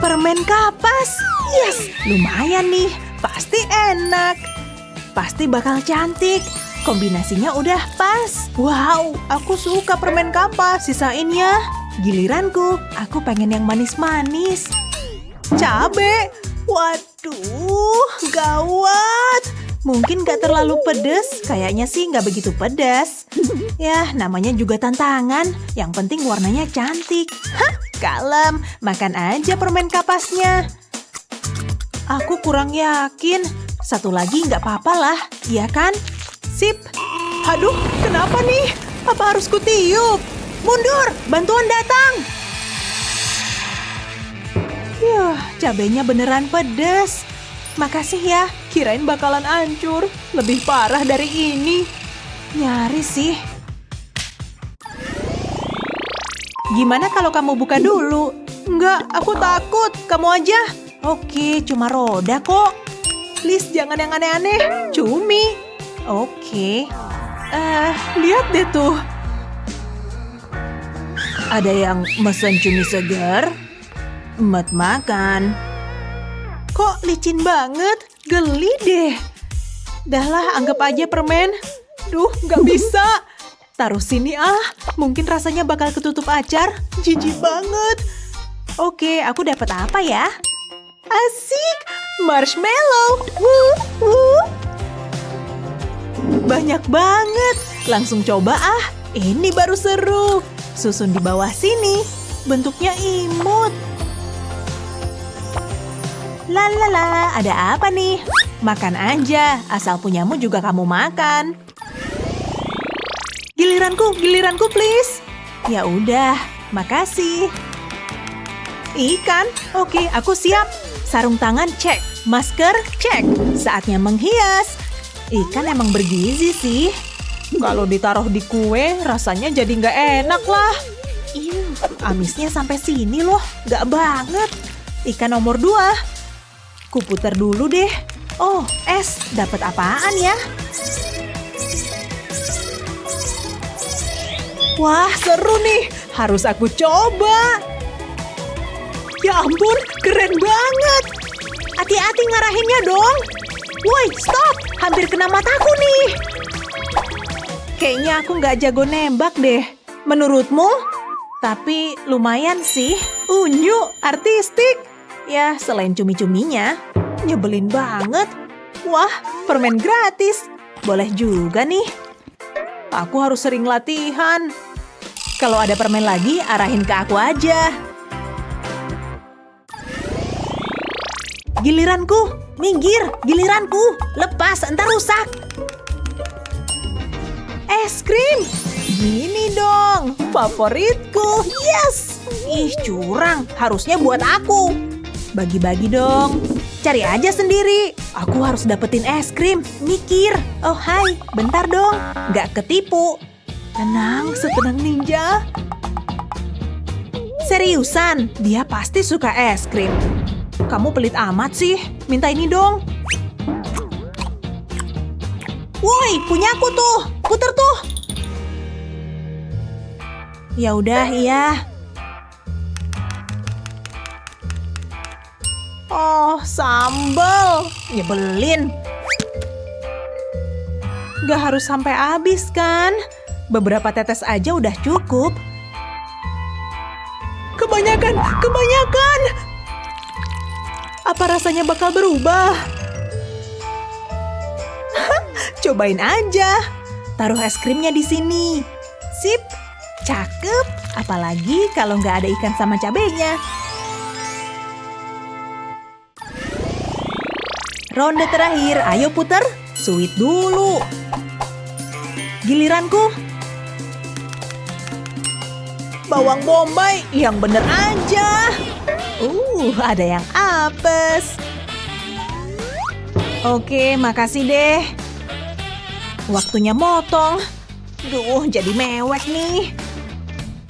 Permen kapas. Yes, lumayan nih. Pasti enak. Pasti bakal cantik. Kombinasinya udah pas. Wow, aku suka permen kapas. Sisain ya. Giliranku, aku pengen yang manis-manis. Cabe. Waduh, gawat. Mungkin gak terlalu pedes. Kayaknya sih gak begitu pedas. Ya, namanya juga tantangan. Yang penting warnanya cantik. Hah, kalem. Makan aja permen kapasnya. Aku kurang yakin. Satu lagi nggak apa-apa lah, iya kan? Sip. Aduh, kenapa nih? Apa harus kutiup? Mundur, bantuan datang. Yuh, cabenya beneran pedes. Makasih ya, kirain bakalan hancur. Lebih parah dari ini. Nyaris sih. Gimana kalau kamu buka dulu? Enggak, aku takut. Kamu aja. Oke, cuma roda kok. Please, jangan yang aneh-aneh. Cumi. Oke. Lihat deh tuh. Ada yang mesen cumi segar? Mat makan. Kok licin banget? Geli deh. Dahlah, anggap aja permen. Duh, nggak bisa. Taruh sini ah. Mungkin rasanya bakal ketutup acar. Jijik banget. Oke, aku dapat apa ya? Asik! Marshmallow! Banyak banget. Langsung coba ah. Ini baru seru. Susun di bawah sini. Bentuknya imut. Lalala, ada apa nih? Makan aja, asal punyamu juga kamu makan. Giliranku please. Ya udah, makasih. Ikan, oke, aku siap. Sarung tangan cek, masker cek. Saatnya menghias. Ikan emang bergizi sih. Kalau ditaruh di kue, rasanya jadi nggak enak lah. Amisnya sampai sini loh, nggak banget. Ikan nomor 2. Kuputar dulu deh. Oh, es. Dapat apaan ya? Wah, seru nih. Harus aku coba. Ya ampun, keren banget. Hati-hati ngarahinnya dong. Woi, stop. Hampir kena mataku nih. Kayaknya aku nggak jago nembak deh. Menurutmu? Tapi lumayan sih. Unyu, artistik. Ya, selain cumi-cuminya, nyebelin banget. Wah, permen gratis. Boleh juga nih. Aku harus sering latihan. Kalau ada permen lagi, arahin ke aku aja. Giliranku, minggir, giliranku. Lepas, entar rusak. Es krim. Gini dong, favoritku. Yes! Ih, curang. Harusnya buat aku. Bagi-bagi dong. Cari aja sendiri. Aku harus dapetin es krim. Mikir. Oh, hai. Bentar dong. Nggak ketipu. Tenang, setenang ninja. Seriusan, dia pasti suka es krim. Kamu pelit amat sih. Minta ini dong. Woi, punyaku tuh. Puter tuh. Ya udah, iya. Oh, sambal. Nyebelin. Gak harus sampai habis kan? Beberapa tetes aja udah cukup. Kebanyakan. Apa rasanya bakal berubah? Cobain aja. Taruh es krimnya di sini. Sip. Cakep. Apalagi kalau nggak ada ikan sama cabenya. Ronde terakhir, ayo puter. Sweet dulu. Giliranku. Bawang bombay, yang bener aja. Ada yang apes. Oke, makasih deh. Waktunya motong. Duh, jadi mewek nih.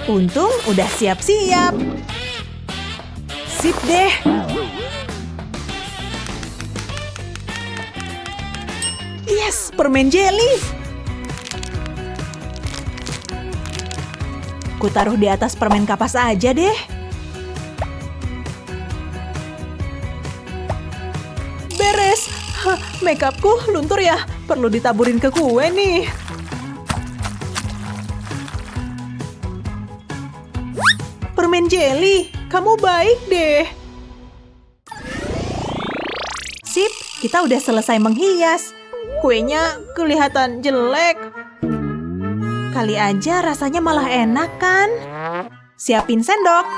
Untung udah siap-siap. Sip deh. Yes, permen jelly. Ku taruh di atas permen kapas aja deh. Beres. Makeupku luntur ya. Perlu ditaburin ke kue nih. Permen jelly, kamu baik deh. Sip, kita udah selesai menghias. Kuenya kelihatan jelek. Kali aja rasanya malah enak kan? Siapin sendok.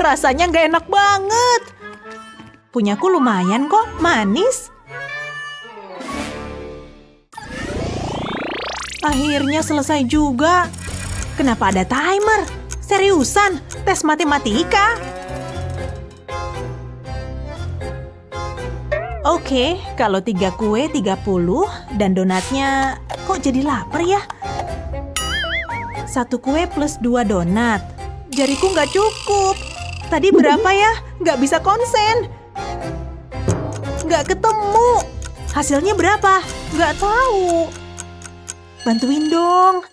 Rasanya nggak enak banget. Punyaku lumayan kok, manis. Akhirnya selesai juga. Kenapa ada timer? Seriusan, tes matematika? Oke, kalau 3 kue 30 dan donatnya kok jadi lapar ya? 1 kue plus 2 donat. Jariku nggak cukup. Tadi berapa ya? Nggak bisa konsen. Nggak ketemu. Hasilnya berapa? Nggak tahu. Bantuin dong.